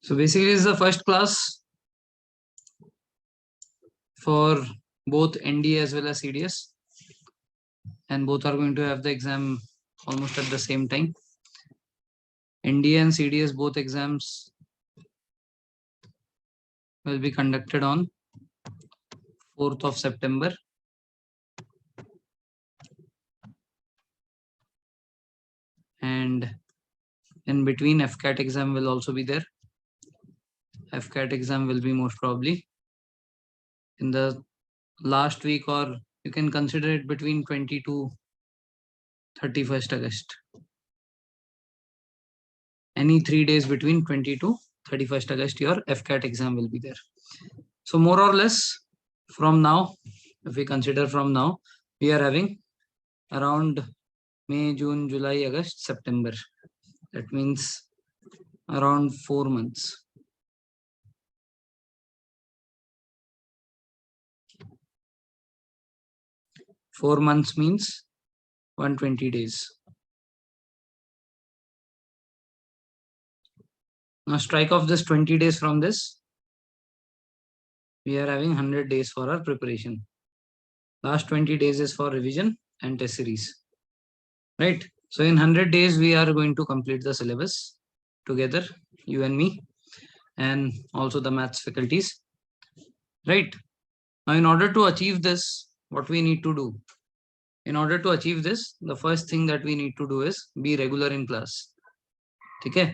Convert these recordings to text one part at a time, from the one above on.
So basically, this is the first class for both NDA as well as CDS, and both are going to have the exam almost at the same time. NDA and CDS, both exams will be conducted on 4th of September. And in between, FCAT exam will also be there. FCAT exam will be most probably in the last week, or you can consider it between 20 to 31st August. Any 3 days between 20 to 31st August, your FCAT exam will be there. So more or less from now, if we consider from now, we are having around May, June, July, August, September. That means around 4 months. Four months means 120 days. Now strike off this 20 days from this. We are having 100 days for our preparation. Last 20 days is for revision and test series. Right? So in 100 days, we are going to complete the syllabus together, you and me, and also the maths faculties. Right? Now, in order to achieve this, what we need to do? In order to achieve this, the first thing that we need to do is be regular in class. ठीक है?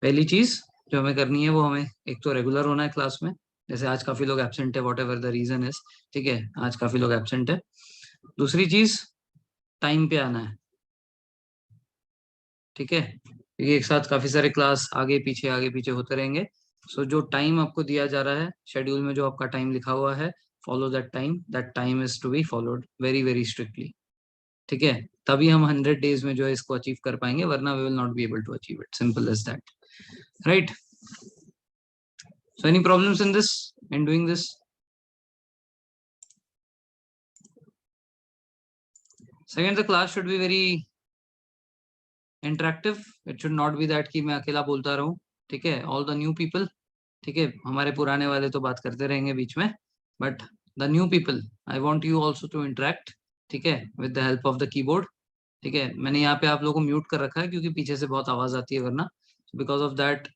पहली चीज जो हमें करनी है वो हमें एक तो रेगुलर होना है क्लास में. जैसे आज काफी लोग एब्सेंट है, whatever the reason is. ठीक है, आज काफी लोग एब्सेंट है. दूसरी चीज, टाइम पे आना है. ठीक है, क्योंकि एक साथ काफी सारे क्लास आगे पीछे होते रहेंगे. सो जो टाइम आपको दिया जा रहा है शेड्यूल में, जो आपका टाइम लिखा हुआ है, follow that time. That time is to be followed very very strictly. ठीक है, तभी हम 100 डेज में जो है इसको अचीव कर पाएंगे, वरना we will not be able to achieve it. Simple as that. Right? So any problems in this, in doing this? Second, the class should be very interactive. It should not be that कि मैं अकेला बोलता रहूं. ठीक है, all the new people, ठीक है, हमारे पुराने वाले तो बात करते रहेंगे बीच में, but the new people, I want you also to interact. ठीक है, with the help of the keyboard. ठीक है, मैंने यहाँ पे आप लोगों को म्यूट कर रखा है क्योंकि पीछे से बहुत आवाज आती है वरना. Because of that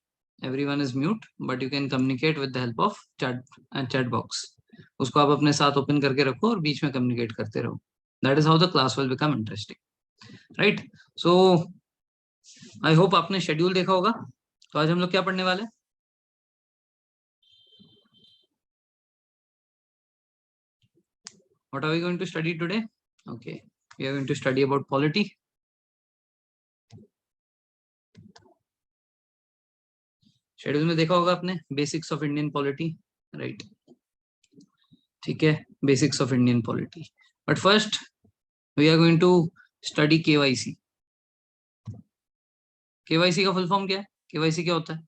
everyone is mute, but you can communicate with the help of chat box. उसको आप अपने साथ ओपन करके रखो और बीच में कम्युनिकेट करते रहो. That is how the class will become interesting. Right? So I hope आपने शेड्यूल देखा होगा. तो आज हम लोग क्या पढ़ने वाले हैं? What are we going to study today? Okay, we are going to study about polity. Schedule में देखा होगा आपने, basics of Indian polity. Right? ठीक है, basics of Indian polity. But first we are going to study KYC. KYC का full form क्या है? KYC क्या होता है?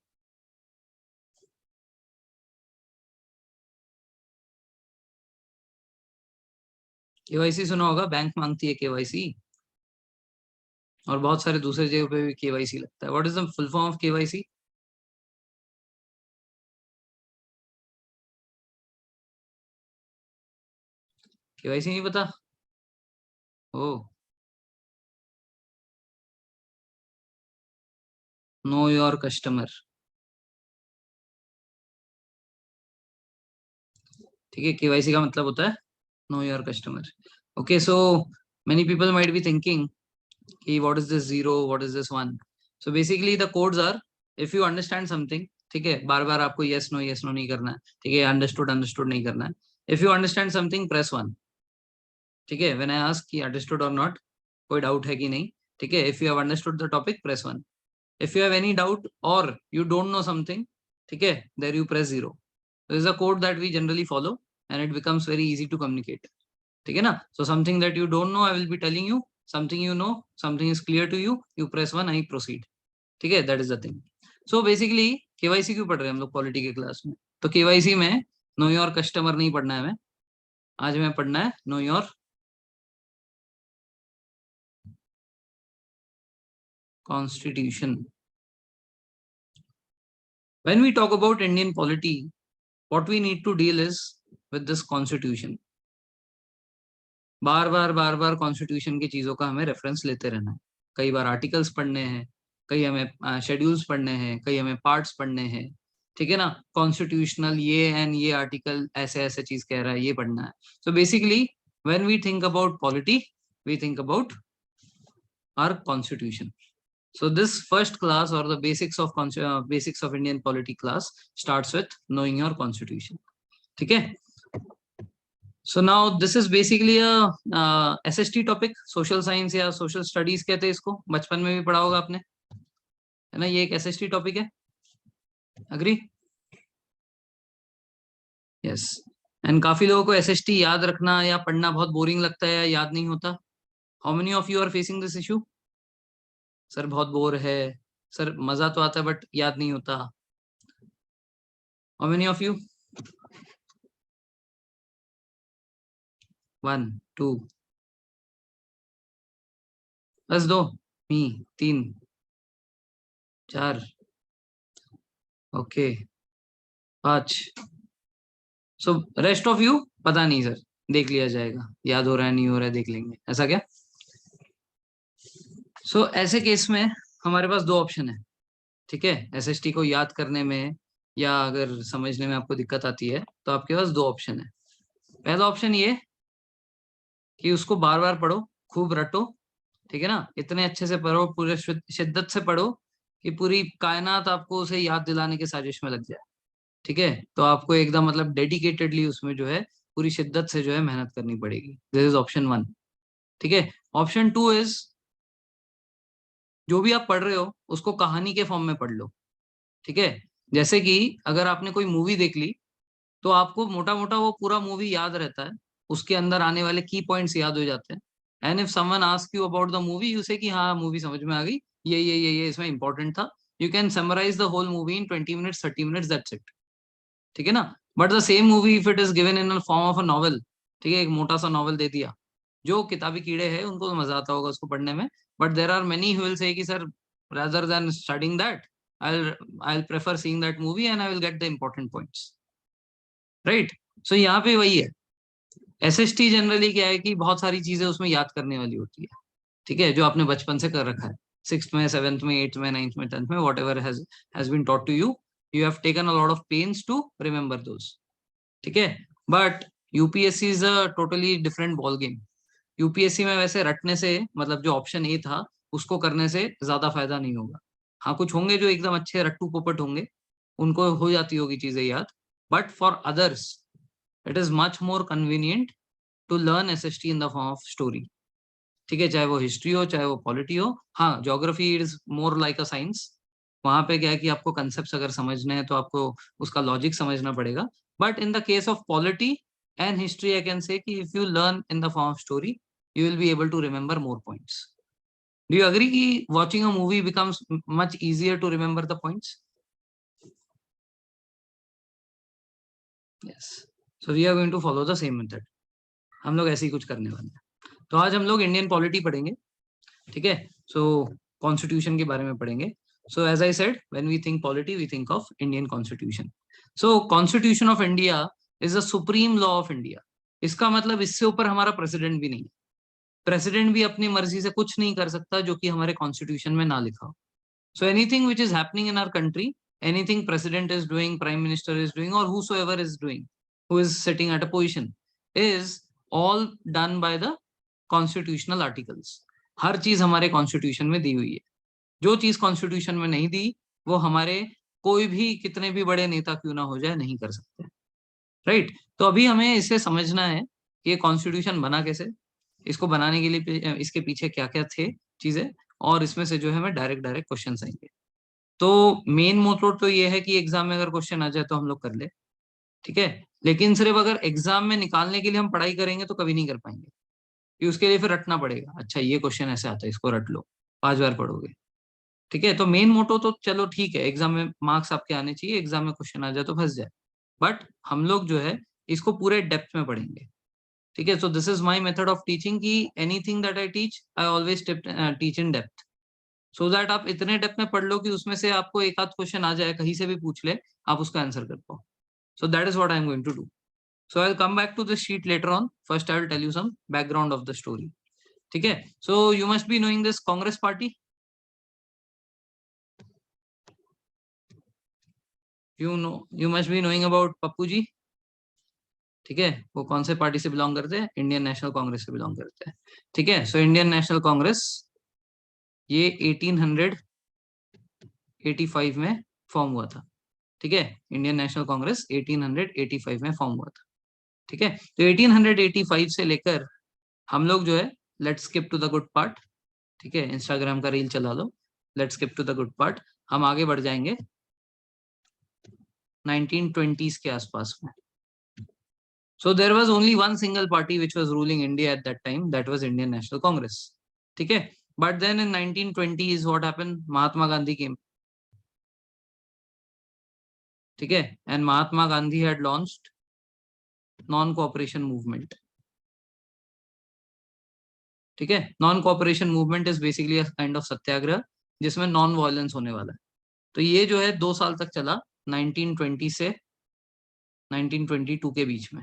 केवाईसी सुना होगा, बैंक मांगती है केवाईसी, और बहुत सारे दूसरे जगह पे भी केवाईसी लगता है. What is the full form of KYC? KYC नहीं पता? ओ, नो योर कस्टमर. ठीक है, केवाईसी का मतलब होता है know your customer. Okay, so many people might be thinking कि what is this zero, what is this one. So basically the codes are, if you understand something, ठीक है, बार बार आपको yes no नहीं करना है. ठीक है, understood नहीं करना है. If you understand something, press 1. ठीक है, when I ask कि understood or not, कोई डाउट है कि नहीं. ठीक है, if you have understood the topic, press 1. If you have any doubt or you don't know something, ठीक है, there you press 0. This is a code that we generally follow and it becomes very easy to communicate. ठीक है ना? So something that you don't know, I will be telling you. Something you know, something is clear to you, you press 1, I proceed. ठीक है, that is the thing. So basically KYC क्यों पढ़ रहे हैं हम लोग पॉलिटी के class में? तो केवाईसी में नो योर कस्टमर नहीं पढ़ना है हमें. आज हमें पढ़ना है know your constitution. When we talk about Indian polity, what we need to deal is with this constitution. Bar bar constitution की चीजों का हमें रेफरेंस लेते रहना है. कई बार आर्टिकल्स पढ़ने हैं, कई हमें शेड्यूल्स पढ़ने हैं, कई हमें पार्ट्स पढ़ने हैं. ठीक है ना. कॉन्स्टिट्यूशनल ये एंड ये आर्टिकल ऐसे ऐसे चीज कह रहा है, ये पढ़ना है. So basically when we think about polity, we think about our constitution. So this first class, or the basics of Indian polity class, starts with knowing your constitution. ठीक है. So now this is basically a SST topic, social science या social studies कहते हैं इसको. बचपन में भी पढ़ा होगा आपने, है ना. ये एक SST topic है. Agree? Yes. And काफी लोगों को SST याद रखना या पढ़ना बहुत बोरिंग लगता है या याद नहीं होता. How many of you are facing this issue? Sir बहुत बोर है, सर मजा तो आता है बट याद नहीं होता. How many of you? 1 2 बस 2 मी 3 4 okay 5. So rest of you पता नहीं सर, देख लिया जाएगा, याद हो रहा है नहीं हो रहा है देख लेंगे, ऐसा क्या. सो ऐसे केस में हमारे पास दो ऑप्शन है. ठीक है. एसएसटी को याद करने में या अगर समझने में आपको दिक्कत आती है तो आपके पास दो ऑप्शन है. पहला ऑप्शन ये कि उसको बार बार पढ़ो, खूब रटो. ठीक है ना. इतने अच्छे से पढ़ो, पूरे शिद्दत से पढ़ो कि पूरी कायनात आपको उसे याद दिलाने की साजिश में लग जाए. ठीक है. तो आपको एकदम मतलब डेडिकेटेडली उसमें जो है पूरी शिद्दत से जो है मेहनत करनी पड़ेगी. This is option 1. ठीक है. ऑप्शन 2 इज जो भी आप पढ़ रहे हो उसको कहानी के फॉर्म में पढ़ लो. ठीक है. जैसे कि अगर आपने कोई मूवी देख ली तो आपको मोटा मोटा वो पूरा मूवी याद रहता है, उसके अंदर आने वाले की पॉइंट्स याद हो जाते हैं. And if someone ask you about the movie, you से कि हाँ मूवी समझ में आ गई, ये इसमें इंपॉर्टेंट था. You can summarise the whole movie in 20 minutes 30 minutes, that's it. ठीक है ना. But the same movie if it is given in form of a novel, ठीक है, एक मोटा सा नॉवल दे दिया, जो किताबी कीड़े हैं उनको तो मजा आता होगा उसको पढ़ने में. But there are many who will say कि sir rather than studying that, I'll prefer seeing that movie and I will get the important points. Right. So यहाँ पे वही है. एसएसटी जनरली क्या है कि बहुत सारी चीजें उसमें याद करने वाली होती है. ठीक है. जो आपने बचपन से कर रखा है, 6th में 7th में 8th में 9th में 10th में, whatever has been taught to you, you have taken a lot of pains to remember those. ठीक है. But UPSC is a totally different ball game. UPSC में वैसे रटने से, मतलब जो ऑप्शन ए था उसको करने से ज्यादा फायदा नहीं होगा. हाँ कुछ होंगे जो एकदम अच्छे रट्टू पोपट होंगे, उनको हो जाती होगी चीजें याद. But for others it is much more convenient to learn SST in the form of story. ठीक है. चाहे वो हिस्ट्री हो चाहे वो पॉलिटी हो. हाँ geography is more like a science. वहां पे क्या है कि आपको कंसेप्ट अगर समझने हैं तो आपको उसका लॉजिक समझना पड़ेगा. But in the case of polity and history I can say कि if you learn in the form of story, you will be able to remember more points. Do you agree कि watching a movie becomes much easier to remember the points? Yes. So we are going to follow the same method. हम लोग ऐसे ही कुछ करने वाले हैं. तो आज हम लोग इंडियन पॉलिटी पढ़ेंगे. ठीक है. सो कॉन्स्टिट्यूशन के बारे में पढ़ेंगे. So as I said, when we think polity we think of Indian constitution. So constitution of India is the supreme law of India. इसका मतलब इससे ऊपर हमारा प्रेसिडेंट भी नहीं. प्रेसिडेंट भी अपनी मर्जी से कुछ नहीं कर सकता जो कि हमारे कॉन्स्टिट्यूशन में ना लिखा हो. So anything which is happening in our country, anything president is doing, prime minister is doing, or whosoever is doing, who is sitting at a position, is all done by the constitutional articles. हर चीज हमारे constitution में दी हुई है. जो चीज constitution में नहीं दी वो हमारे कोई भी कितने भी बड़े नेता क्यों ना हो जाए नहीं कर सकते. राइट. तो अभी हमें इसे समझना है कि ये कॉन्स्टिट्यूशन बना कैसे, इसको बनाने के लिए इसके पीछे क्या क्या थे चीजें, और इसमें से जो है हमें डायरेक्ट क्वेश्चन आएंगे. तो मेन मोटो तो ये है कि एग्जाम में अगर क्वेश्चन आ जाए तो हम लोग कर ले. ठीक है. लेकिन सिर्फ अगर एग्जाम में निकालने के लिए हम पढ़ाई करेंगे तो कभी नहीं कर पाएंगे, कि उसके लिए फिर रटना पड़ेगा. अच्छा ये क्वेश्चन ऐसे आता है, इसको रट लो, 5 बार पढ़ोगे. ठीक है. तो मेन मोटो तो चलो ठीक है, एग्जाम में मार्क्स आपके आने चाहिए, एग्जाम में क्वेश्चन आ जाए तो फंस जाए. बट हम लोग जो है इसको पूरे डेप्थ में पढ़ेंगे. ठीक है. So this is my method of teaching, की anything that I teach, I always teach in depth. So that आप इतने डेप्थ में पढ़ लो कि उसमें से आपको एक आध क्वेश्चन आ जाए, कहीं से भी पूछ ले, आप उसका आंसर कर पाओ. So that is what I am going to do. So I will come back to this sheet later on. First I will tell you some background of the story. ठीक है. So you must be knowing this Congress party. You must be knowing about Pappu ji. ठीक है. वो कौन से party से belong करते हैं? इंडियन नेशनल कांग्रेस से बिलोंग करते हैं. ठीक है. सो इंडियन नेशनल कांग्रेस ये 1885 में फॉर्म हुआ था. ठीक है. इंडियन नेशनल कांग्रेस 1885 में फॉर्म हुआ था. ठीक है. तो 1885 से लेकर हम लोग जो है, let's skip to the good part. ठीक है. इंस्टाग्राम का रील चला लो. Let's skip to the good part. हम आगे बढ़ जाएंगे 1920s के आसपास में. So there was only one single party which was ruling India at that time. That was Indian National Congress. ठीक है. But then in 1920s, what happened? Mahatma Gandhi came. ठीक है. And Mahatma Gandhi had launched non-cooperation movement. ठीक है. Non-cooperation movement is basically a kind of सत्याग्रह जिसमें non violence होने वाला है. तो ये जो है 2 साल तक चला, 1920 से 1922 के बीच में.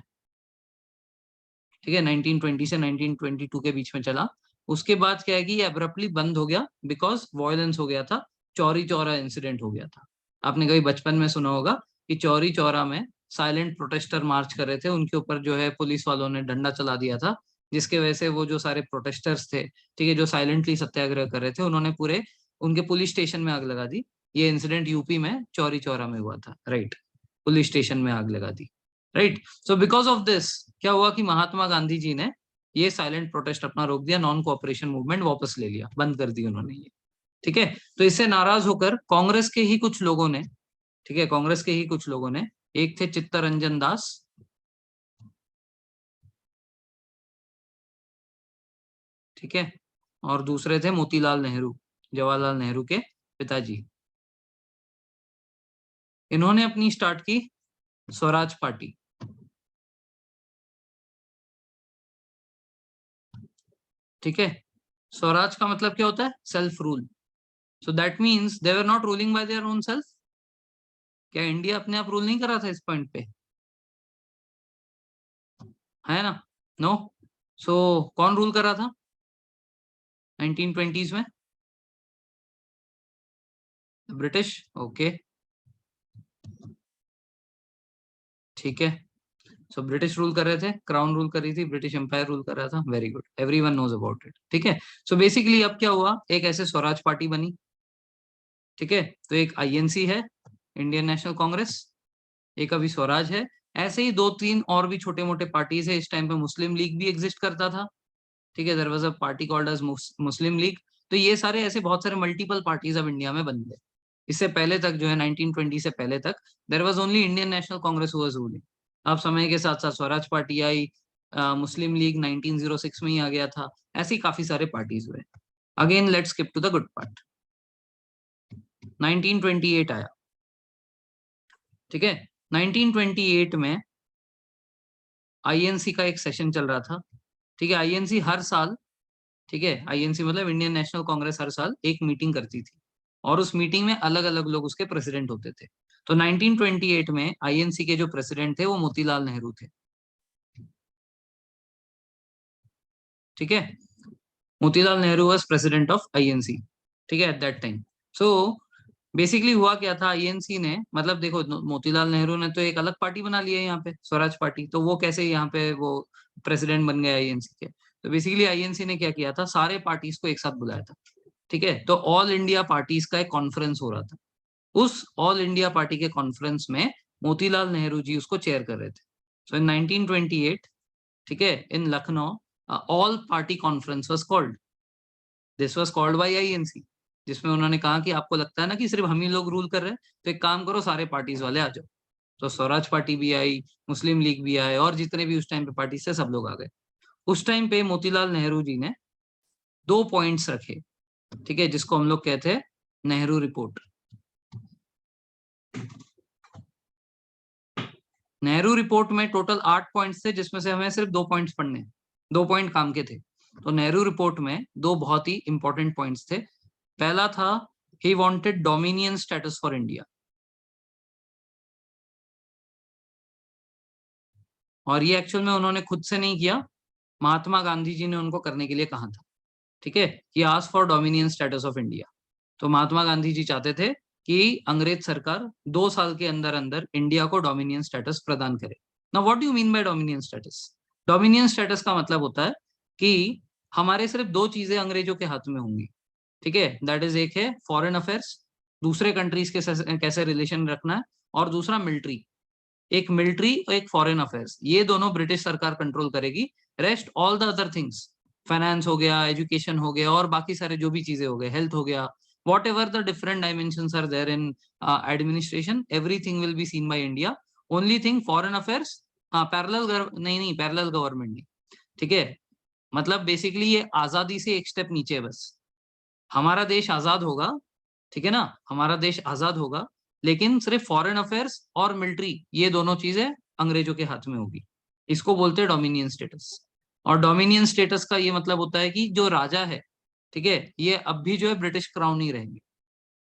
ठीक है. 1920 से 1922 के बीच में चला. उसके बाद क्या है कि ये अब्रप्टली बंद हो गया बिकॉज वायलेंस हो गया था. चौरी चौरा इंसिडेंट हो गया था. आपने कभी बचपन में सुना होगा कि चौरी चौरा में साइलेंट प्रोटेस्टर मार्च कर रहे थे, उनके ऊपर जो है पुलिस वालों ने डंडा चला दिया था, जिसके वजह से वो जो सारे प्रोटेस्टर्स थे, ठीक है, जो साइलेंटली सत्याग्रह कर रहे थे, उन्होंने पूरे उनके पुलिस स्टेशन में आग लगा दी. ये इंसिडेंट यूपी में चौरी चौरा में हुआ था. राइट. पुलिस स्टेशन में आग लगा दी. Right. So because of this क्या हुआ कि महात्मा गांधी जी ने ये साइलेंट प्रोटेस्ट अपना रोक दिया, नॉन कोऑपरेशन मूवमेंट वापस ले लिया, बंद कर दी उन्होंने ये. ठीक है. तो इससे नाराज होकर कांग्रेस के ही कुछ लोगों ने, ठीक है, कांग्रेस के ही कुछ लोगों ने, एक थे चित्तरंजन दास, ठीक है, और दूसरे थे मोतीलाल नेहरू, जवाहरलाल नेहरू के पिताजी. इन्होंने अपनी स्टार्ट की स्वराज पार्टी. ठीक है. स्वराज का मतलब क्या होता है? Self rule. So that means they were not ruling bye their own self. क्या इंडिया अपने आप रूल नहीं कर रहा था इस पॉइंट पे? है ना? नो. सो कौन रूल कर रहा था 1920s में? ब्रिटिश. ओके. ठीक है. सो ब्रिटिश रूल कर रहे थे, क्राउन रूल कर रही थी, ब्रिटिश एम्पायर रूल कर रहा था. Very good. Everyone knows about it. ठीक है. सो बेसिकली अब क्या हुआ, एक ऐसे स्वराज पार्टी बनी. ठीक है. तो एक आईएनसी है, इंडियन नेशनल कांग्रेस, एक अभी स्वराज है. ऐसे ही 2-3 और भी छोटे मोटे पार्टीज है. इस टाइम पे मुस्लिम लीग भी एग्जिस्ट करता था. ठीक है. There was a party called as Muslim League. तो ये सारे ऐसे बहुत सारे मल्टीपल पार्टीज अब इंडिया में बन गए. इससे पहले तक जो है 1920 से पहले तक there was only Indian national Congress who was ruling. अब समय के साथ साथ स्वराज पार्टी आई, मुस्लिम लीग 1906 में ही आ गया था. ऐसे ही काफी सारे पार्टीज हुए. Again let's skip to the good part. 1928 आया. ठीक है. 1928 में आईएनसी का एक सेशन चल रहा था. ठीक है. आईएनसी हर साल, ठीक है, आईएनसी मतलब इंडियन नेशनल कांग्रेस, हर साल एक मीटिंग करती थी और उस मीटिंग में अलग अलग लोग उसके प्रेसिडेंट होते थे. तो 1928 में आईएनसी के जो प्रेसिडेंट थे वो मोतीलाल नेहरू थे. ठीक है. Motilal Nehru was president of INC. ठीक है, eight that time. So basically हुआ क्या था, आईएनसी ने, मतलब देखो, मोतीलाल नेहरू ने तो एक अलग पार्टी बना लिया है यहाँ पे, स्वराज पार्टी. तो वो कैसे यहाँ पे वो प्रेसिडेंट बन गए आईएनसी के? तो बेसिकली आईएनसी ने क्या किया था, सारे पार्टीज को एक साथ बुलाया था. ठीक है. तो ऑल इंडिया पार्टीज का एक कॉन्फ्रेंस हो रहा था. उस ऑल इंडिया पार्टी के कॉन्फ्रेंस में मोतीलाल नेहरू जी उसको चेयर कर रहे थे. सो इन 1928, ठीक है, in Lucknow all party conference was called. This was called by INC, जिसमें उन्होंने कहा कि आपको लगता है ना कि सिर्फ हम ही लोग रूल कर रहे हैं, तो एक काम करो, सारे पार्टीज वाले आ जाओ. तो स्वराज पार्टी भी आई, मुस्लिम लीग भी आए, और जितने भी उस टाइम पे पार्टी से सब लोग आ गए. उस टाइम पे मोतीलाल नेहरू जी ने 2 पॉइंट्स रखे. ठीक है. जिसको हम लोग कहते हैं नेहरू रिपोर्ट. नेहरू रिपोर्ट में टोटल 8 पॉइंट्स थे, जिसमें से हमें सिर्फ 2 पॉइंट्स पढ़ने हैं. 2 पॉइंट काम के थे. तो नेहरू रिपोर्ट में 2 बहुत ही इंपॉर्टेंट पॉइंट्स थे. पहला था he wanted dominion status for India, और ये एक्चुअल में उन्होंने खुद से नहीं किया, महात्मा गांधी जी ने उनको करने के लिए कहा था। ठीक है, कि ask for dominion status of India. तो महात्मा गांधी जी चाहते थे कि अंग्रेज सरकार 2 साल के अंदर अंदर इंडिया को डोमिनियन स्टेटस प्रदान करे। Now what do you mean by dominion status? Dominion status का मतलब होता है कि हमारे सिर्फ 2 चीजें अंग्रेजों के हाथ में होंगी। ठीक है, दैट इज, एक है फॉरेन अफेयर्स, दूसरे कंट्रीज के कैसे रिलेशन रखना है, और दूसरा मिलिट्री। एक मिलिट्री और एक फॉरेन अफेयर्स, ये दोनों ब्रिटिश सरकार कंट्रोल करेगी। Rest all the other things, finance हो गया, एजुकेशन हो गया, और बाकी सारे जो भी चीजें हो गए, हेल्थ हो गया, whatever the different dimensions are there in administration, everything will be seen by India. Only thing foreign affairs, हाँ पैरेलल, नहीं पैरेलल गवर्नमेंट नहीं। ठीक है, मतलब बेसिकली ये आजादी से एक स्टेप नीचे है बस। हमारा देश आजाद होगा, ठीक है ना, हमारा देश आजाद होगा, लेकिन सिर्फ फॉरेन अफेयर्स और मिलिट्री, ये दोनों चीजें अंग्रेजों के हाथ में होगी। इसको बोलते हैं डोमिनियन स्टेटस। और डोमिनियन स्टेटस का ये मतलब होता है कि जो राजा है, ठीक है, ये अब भी जो है ब्रिटिश क्राउन ही रहेंगे।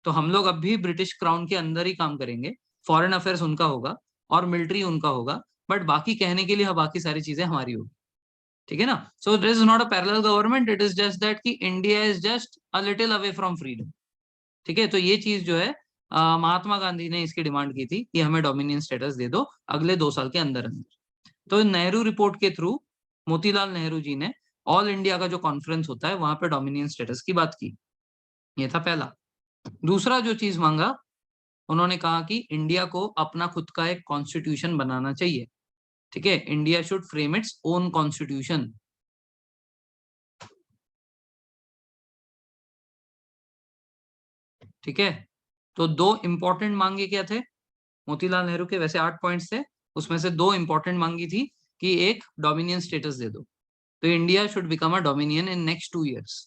तो हम लोग अब भी ब्रिटिश क्राउन के अंदर ही काम करेंगे। फॉरेन अफेयर्स उनका होगा और मिलिट्री उनका होगा, बट बाकी कहने के लिए बाकी सारी चीजें हमारी होगी। ठीक है ना, so this is not a parallel government, it is just that कि India is just a little away from freedom. ठीक है, तो ये चीज जो है महात्मा गांधी ने इसकी डिमांड की थी कि हमें डोमिनियन स्टेटस दे दो अगले 2 साल के अंदर अंदर। तो नेहरू रिपोर्ट के थ्रू मोतीलाल नेहरू जी ने ऑल इंडिया का जो कॉन्फ्रेंस होता है वहां पे डोमिनियन स्टेटस की बात की। ये था पहला। दूसरा जो चीज मांगा, उन्होंने कहा कि इंडिया को अपना खुद का एक कॉन्स्टिट्यूशन बनाना चाहिए। ठीक है, India should frame its own constitution. ठीक है, तो 2 इंपॉर्टेंट मांगे क्या थे मोतीलाल नेहरू के? वैसे 8 पॉइंट्स थे, उसमें से 2 इंपॉर्टेंट मांगी थी कि एक, डोमिनियन स्टेटस दे दो, तो India should become a dominion in next 2 years.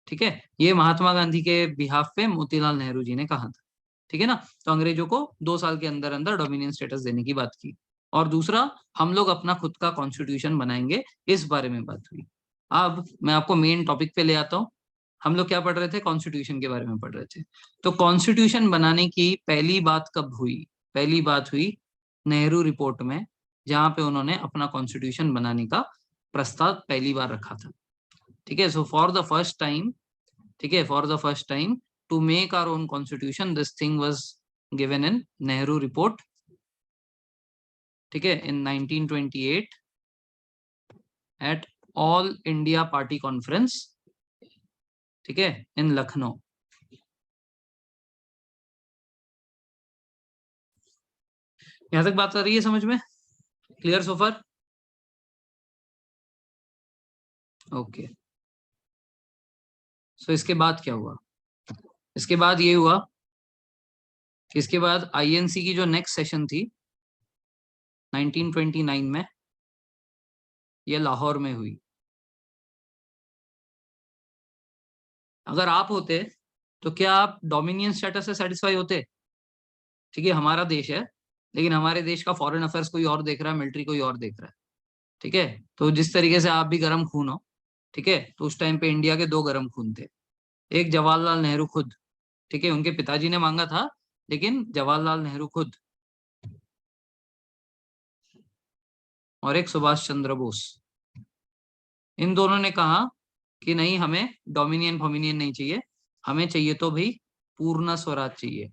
ठीक है, ये महात्मा गांधी के बिहाफ पे मोतीलाल नेहरू जी ने कहा था। ठीक है ना, तो अंग्रेजों को 2 साल के अंदर अंदर डोमिनियन स्टेटस देने की बात की। और दूसरा, हम लोग अपना खुद का कॉन्स्टिट्यूशन बनाएंगे, इस बारे में बात हुई। अब मैं आपको मेन टॉपिक पे ले आता हूँ। हम लोग क्या पढ़ रहे थे? कॉन्स्टिट्यूशन के बारे में पढ़ रहे थे। तो कॉन्स्टिट्यूशन बनाने की पहली बात कब हुई? पहली बात हुई नेहरू रिपोर्ट में, जहां पे उन्होंने अपना कॉन्स्टिट्यूशन बनाने का प्रस्ताव पहली बार रखा था। ठीक है, so for the first time, ठीक है, for the first time to make our own constitution, this thing was given in Nehru report. ठीक है, in 1928 at all India party conference. ठीक है, इन लखनऊ। यहां तक बात आ रही है समझ में? Clear so far? ओके, सो इसके बाद क्या हुआ? इसके बाद ये हुआ कि इसके बाद आईएनसी की जो नेक्स्ट सेशन थी 1929 में, ये लाहौर में हुई। अगर आप होते तो क्या आप डोमिनियन स्टेटस से सेटिस्फाई होते? ठीक है, हमारा देश है, लेकिन हमारे देश का फॉरेन अफेयर्स कोई और देख रहा है, मिलिट्री कोई और देख रहा है। ठीक है, तो जिस तरीके से आप भी गर्म खून हो, ठीक है, तो उस टाइम पे इंडिया के 2 गर्म खून थे। एक जवाहरलाल नेहरू खुद, ठीक है, उनके पिताजी ने मांगा था, लेकिन जवाहरलाल नेहरू खुद, और एक सुभाष चंद्र बोस। इन दोनों ने कहा कि नहीं, हमें डोमिनियन फॉमिनियन नहीं चाहिए, हमें चाहिए तो भाई पूर्ण स्वराज चाहिए।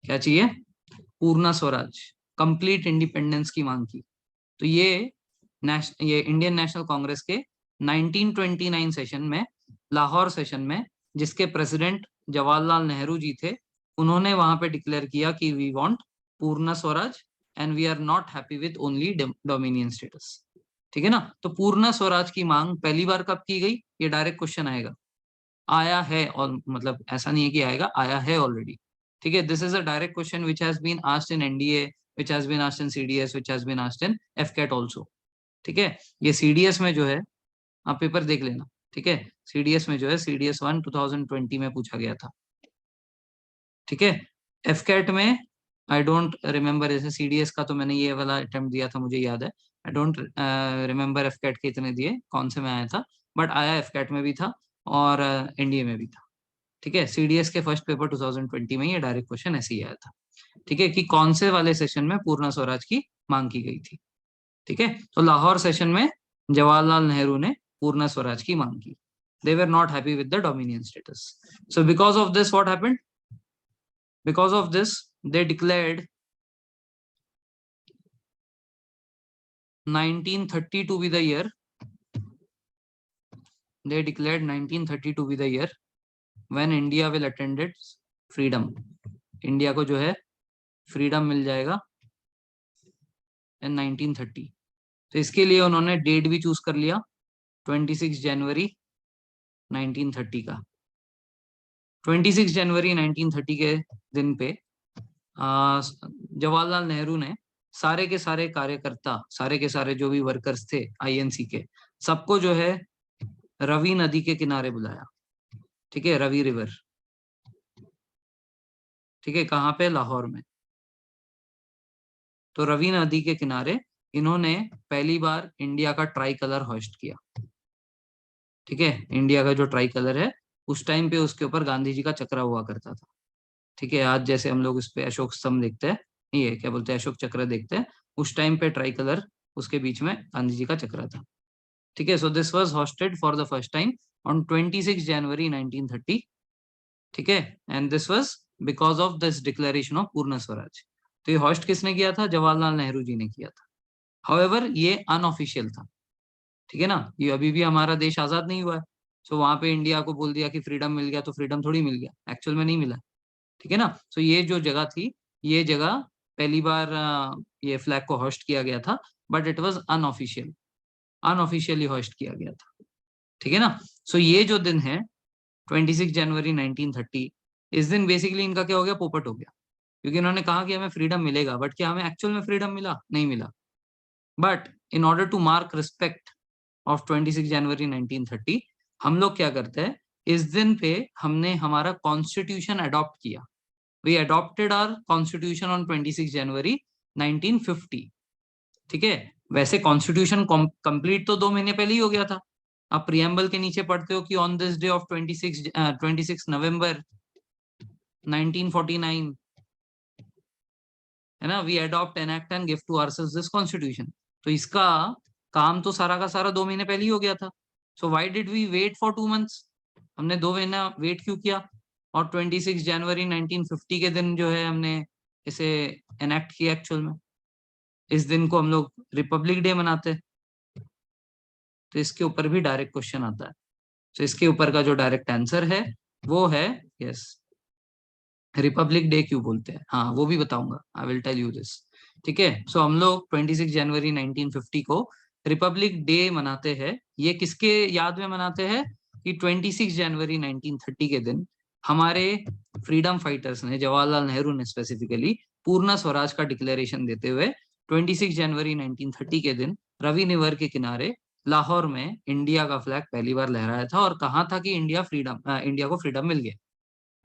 क्या चाहिए? पूर्ण स्वराज, कंप्लीट इंडिपेंडेंस की मांग की। तो ये इंडियन नेशनल कांग्रेस के 1929 सेशन में, लाहौर सेशन में, जिसके प्रेसिडेंट जवाहरलाल नेहरू जी थे, उन्होंने वहां पे डिक्लेयर किया कि we want Purna Swaraj and we are not happy with only dominion status. ठीक है ना, तो पूर्ण स्वराज की मांग पहली बार कब की गई? ये डायरेक्ट क्वेश्चन आएगा। आया है, और मतलब ऐसा नहीं है कि आएगा, आया है ऑलरेडी। ठीक है, this is a direct question which has been asked in NDA, which has been asked in CDS, which has been asked in AFCAT also. ठीक है, ये सीडीएस में जो है, आप पेपर देख लेना। ठीक है, सीडीएस में जो है, सीडीएस 1 2020 में पूछा गया था। ठीक है, एफकेट में आई डोंट रिमेम्बर, जैसे सीडीएस का तो मैंने ये वाला अटेम्प्ट दिया था, मुझे याद है। आई डोंट रिमेम्बर एफकैट के इतने दिए कौन से में आया था, बट आया एफकैट में भी था और एनडीए में भी था। ठीक है, सीडीएस के फर्स्ट पेपर 2020 में ये डायरेक्ट क्वेश्चन ऐसे ही आया था। ठीक है, कि कौन से वाले सेशन में पूर्ण स्वराज की मांग की गई थी। ठीक है, तो लाहौर सेशन में जवाहरलाल नेहरू ने पूर्ण स्वराज की मांग की। They were not happy with the dominion status. So because of this, what happened? Because of this, they declared 1930 to be the year. They declared 1930 to be the year when India will attend its freedom. India को जो है freedom मिल जाएगा in 1930. तो इसके लिए उन्होंने date भी choose कर लिया 26 जनवरी 1930 का। 26 जनवरी 1930 के दिन पे जवाहरलाल नेहरू ने सारे के सारे कार्यकर्ता, सारे के सारे जो भी वर्कर्स थे आईएनसी के, सबको जो है रवि नदी के किनारे बुलाया। ठीक है, रवि रिवर। ठीक है, कहाँ पे? लाहौर में। तो रवि नदी के किनारे इन्होंने पहली बार इंडिया का ट्राई कलर होस्ट किया। ठीक है, इंडिया का जो ट्राई कलर है उस टाइम पे उसके ऊपर गांधी जी का चक्र हुआ करता था। ठीक है, आज जैसे हम लोग उस पे अशोक स्तंभ देखते हैं, ये क्या बोलते हैं, अशोक चक्र देखते हैं, उस टाइम पे ट्राई कलर उसके बीच में गांधी जी का चक्र था। ठीक है, so this was hosted for the first time on 26 January 1930। ठीक है, and this was because of this declaration of पूर्ण स्वराज। तो ये होस्ट किसने किया था? जवाहरलाल नेहरू जी ने किया था। हाउएवर ये अनऑफिशियल था। ठीक है ना, ये अभी भी हमारा देश आजाद नहीं हुआ है। सो वहां पे इंडिया को बोल दिया कि फ्रीडम मिल गया, तो फ्रीडम थोड़ी मिल गया, एक्चुअल में नहीं मिला। ठीक है ना, सो ये जो जगह थी, ये जगह पहली बार ये फ्लैग को होस्ट किया गया था, but it was unofficial, unofficially host किया गया था। ठीक है ना, सो ये जो दिन है 26 जनवरी 1930, इस दिन बेसिकली इनका क्या हो गया? पोपट हो गया। क्योंकि इन्होंने कहा कि हमें फ्रीडम मिलेगा, बट क्या हमें एक्चुअल में फ्रीडम मिला? नहीं मिला। But in order to mark respect of 26 January 1930, हम लोग क्या करते हैं, इस दिन पे हमने हमारा कॉन्स्टिट्यूशन अडॉप्ट किया। We adopted our constitution on 26 January 1950। ठीक है, वैसे कॉन्स्टिट्यूशन कंप्लीट तो 2 महीने पहले ही हो गया था। आप प्रियम्बल के नीचे पढ़ते हो कि on this day of 26 November 1949, है ना, we adopt an act and give to ourselves this constitution. तो इसका काम तो सारा का सारा 2 महीने पहले ही हो गया था। So why did we wait for 2 months? हमने 2 महीना वेट क्यों किया? और 26 जनवरी 1950 के दिन जो है हमने इसे एनेक्ट किया। एक्चुअल में इस दिन को हम लोग रिपब्लिक डे मनाते हैं। तो इसके ऊपर भी डायरेक्ट क्वेश्चन आता है। तो इसके ऊपर का जो डायरेक्ट आंसर है वो है यस, रिपब्लिक डे क्यों बोलते हैं, हाँ वो भी बताऊंगा, I will tell you this. ठीक है, सो हम लोग 26 जनवरी 1950 को रिपब्लिक डे मनाते हैं। ये किसके याद में मनाते हैं? कि 26 जनवरी 1930 के दिन हमारे फ्रीडम फाइटर्स ने, जवाहरलाल नेहरू ने स्पेसिफिकली, पूर्ण स्वराज का डिक्लेरेशन देते हुए 26 जनवरी 1930 के दिन रवि रिवर के किनारे लाहौर में इंडिया का फ्लैग पहली बार लहराया था। और कहा था कि इंडिया को फ्रीडम मिल गया,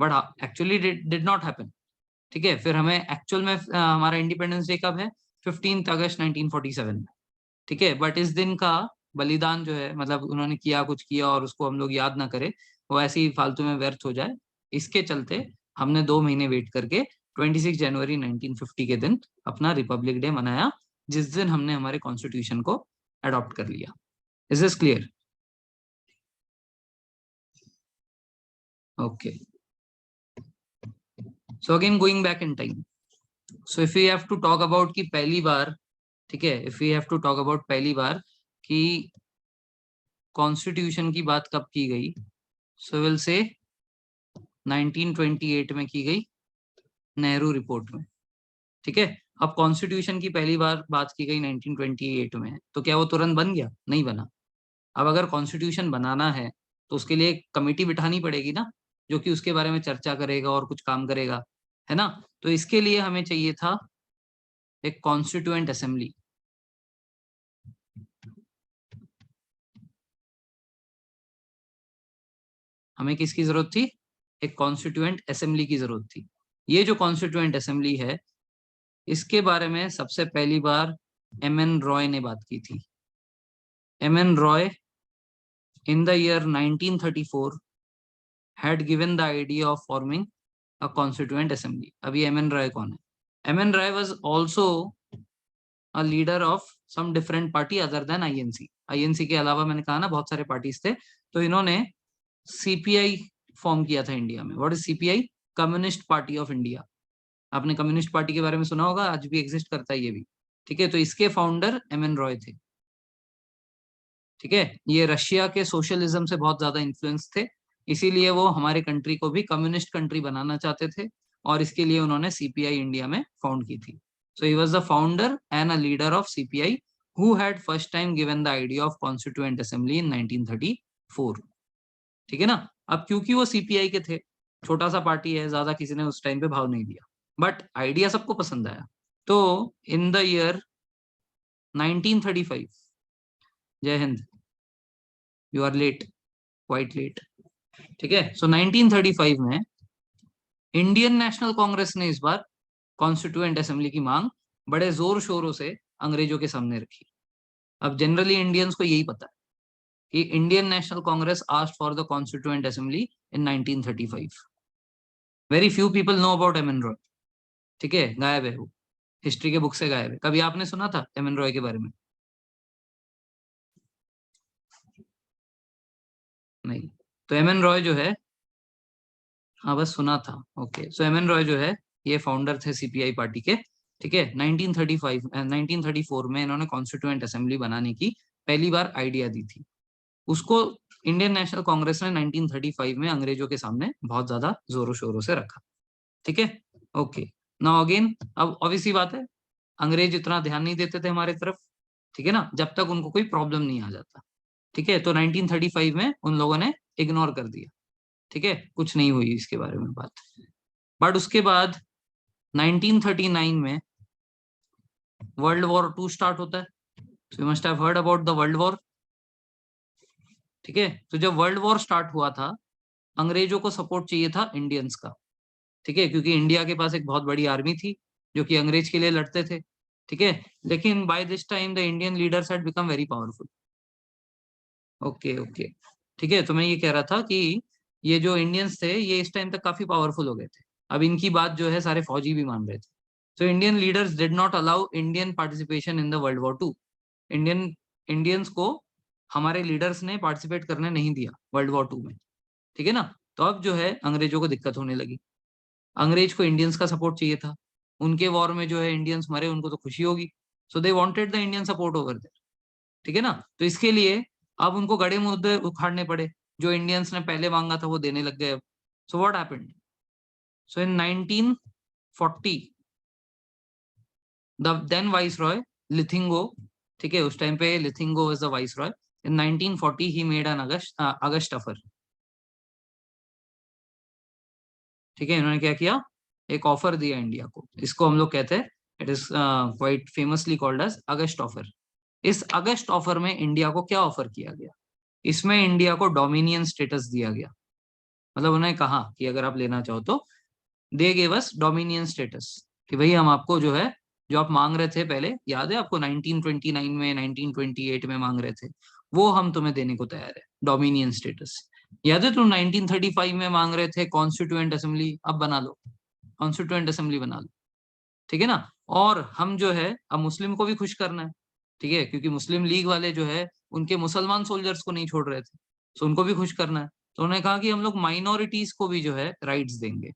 but actually did not happen. ठीक है, फिर हमें एक्चुअल में हमारा इंडिपेंडेंस डे कब है? 15 अगस्त 1947 में। ठीक है, बट इस दिन का बलिदान जो है, मतलब उन्होंने किया, कुछ किया और उसको हम लोग याद ना करें, वो ऐसे ही फालतू में व्यर्थ हो जाए, इसके चलते हमने 2 महीने वेट करके 26 जनवरी 1950 के दिन अपना रिपब्लिक डे मनाया, जिस दिन हमने हमारे कॉन्स्टिट्यूशन को अडॉप्ट कर लिया। Is this clear? Okay, so again going back in time, so if you have to talk about कि पहली बार, ठीक है, if you have to talk about पहली बार कि कॉन्स्टिट्यूशन की बात कब की गई, सो विल से 1928 में की गई, नेहरू रिपोर्ट में। ठीक है, अब कॉन्स्टिट्यूशन की पहली बार बात की गई 1928 में, तो क्या वो तुरंत बन गया? नहीं बना। अब अगर कॉन्स्टिट्यूशन बनाना है तो उसके लिए एक कमेटी बिठानी पड़ेगी ना, जो कि उसके बारे में चर्चा करेगा और कुछ काम करेगा, है ना। तो इसके लिए हमें चाहिए था एक कॉन्स्टिट्यूएंट असेंबली। हमें किसकी जरूरत थी? एक कॉन्स्टिट्यूएंट असेंबली की जरूरत थी। ये जो कॉन्स्टिट्यूएंट असेंबली है, इसके बारे में सबसे पहली बार एम.एन. रॉय ने बात की थी। M.N.. Roy in the year 1934 had given the idea of forming a constituent assembly. अभी एम.एन. रॉय कौन है? M.N.. Roy was also a leader of some different party other than INC. INC के अलावा मैंने कहा ना बहुत सारे पार्टीज थे, तो इन्होंने सीपीआई फॉर्म किया था इंडिया में। What is CPI? Communist party of India. आपने कम्युनिस्ट पार्टी के बारे में सुना होगा, आज भी एग्जिस्ट करता है ये भी। ठीक है, तो इसके फाउंडर एम.एन. रॉय थे। ठीक है, ये रशिया के सोशलिज्म से बहुत ज्यादा इन्फ्लुएंस थे, इसीलिए वो हमारे कंट्री को भी कम्युनिस्ट कंट्री बनाना चाहते थे, और इसके लिए उन्होंने सीपीआई इंडिया में फाउंड की थी। So he was the founder and a leader of CPI who had first time given the idea of constituent assembly in 1934। ठीक है ना। अब क्योंकि वो सीपीआई के थे, छोटा सा पार्टी है, ज्यादा किसी ने उस टाइम पे भाव नहीं दिया, बट आइडिया सबको पसंद आया। तो इन द ईयर 1935, जय हिंद, you are late, quite late. ठीक है, सो 1935 में इंडियन नेशनल कांग्रेस ने इस बार कॉन्स्टिट्यूएंट असेंबली की मांग बड़े जोर शोरों से अंग्रेजों के सामने रखी। अब जनरली इंडियंस को यही पता है कि Indian national Congress asked for the constituent assembly in 1935। Very few people know about M.N.. Roy. ठीक है, गायब है वो, हिस्ट्री के बुक से गायब है। कभी आपने सुना था एम.एन. रॉय के बारे में? नहीं। तो एम.एन. रॉय जो है, हाँ बस सुना था। ओके, सो एम.एन. रॉय जो है ये फाउंडर थे सीपीआई पार्टी के। ठीक है, 1934 में इन्होंने कॉन्स्टिट्यूएंट असेंबली बनाने की पहली बार आइडिया दी थी। उसको इंडियन नेशनल कांग्रेस ने 1935 में अंग्रेजों के सामने बहुत ज्यादा जोरों शोरों से रखा। ठीक है, ओके। नाउ अगेन, अब ऑब्वियसली बात है, अंग्रेज इतना ध्यान नहीं देते थे हमारी तरफ। ठीक है ना, जब तक उनको कोई प्रॉब्लम नहीं आ जाता। ठीक है, तो 1935 में उन लोगों ने इग्नोर कर दिया। ठीक है, कुछ नहीं हुई इसके बारे में बात। बट उसके बाद 1939 में वर्ल्ड वॉर टू स्टार्ट होता है। So you must have heard about the world war. ठीक है, तो जब वर्ल्ड वॉर स्टार्ट हुआ था, अंग्रेजों को सपोर्ट चाहिए था इंडियंस का। ठीक है, क्योंकि इंडिया के पास एक बहुत बड़ी आर्मी थी जो कि अंग्रेज के लिए लड़ते थे। ठीक है, लेकिन by this time the Indian leaders had become very powerful. Okay okay, ठीक है, तो मैं ये कह रहा था कि ये जो इंडियंस थे ये इस टाइम तक काफी पावरफुल हो गए थे। अब इनकी बात जो है सारे फौजी भी मान रहे थे। So Indian leaders did not allow Indian participation in the world war two. Indians को हमारे लीडर्स ने पार्टिसिपेट करने नहीं दिया वर्ल्ड वॉर टू में। ठीक है ना, तो अब जो है अंग्रेजों को दिक्कत होने लगी। अंग्रेज को इंडियंस का सपोर्ट चाहिए था, उनके वॉर में जो है इंडियंस मरे, उनको तो खुशी होगी। So they wanted the Indian support over there. ठीक है ना, तो इसके लिए अब उनको गड़े मुद्दे उखाड़ने पड़े। जो इंडियंस ने पहले मांगा था वो देने लग गए अब। So what happened? So in 1940 the then viceroy लिथिंगो, ठीक है, उस टाइम पे लिथिंगो was the viceroy. In 1940 he made an August offer. ठीक है, इन्होंने क्या किया? एक ऑफर दिया इंडिया को। इसको हम लोग कहते हैं, it is quite famously called as August offer. इस अगस्ट ऑफर में इंडिया को क्या ऑफर किया गया? इसमें इंडिया को डोमिनियन स्टेटस दिया गया। मतलब उन्होंने कहा कि अगर आप लेना चाहो तो they gave us dominion status, कि भाई हम आपको जो है, जो आप मांग रहे थे पहले, याद है आपको 1929 में 1928 में मांग रहे थे, वो हम तुम्हें देने को तैयार है, डोमिनियन स्टेटस। याद है तुम 1935 में मांग रहे थे कॉन्स्टिट्यूएंट असेंबली, अब बना लो, कॉन्स्टिट्यूएंट असेंबली बना लो। ठीक है ना, और हम जो है अब मुस्लिम को भी खुश करना है। ठीक है, क्योंकि मुस्लिम लीग वाले जो है उनके मुसलमान सोल्जर्स को नहीं छोड़ रहे थे, तो उनको भी खुश करना है। तो उन्होंने कहा कि हम लोग माइनॉरिटीज को भी जो है राइट्स देंगे।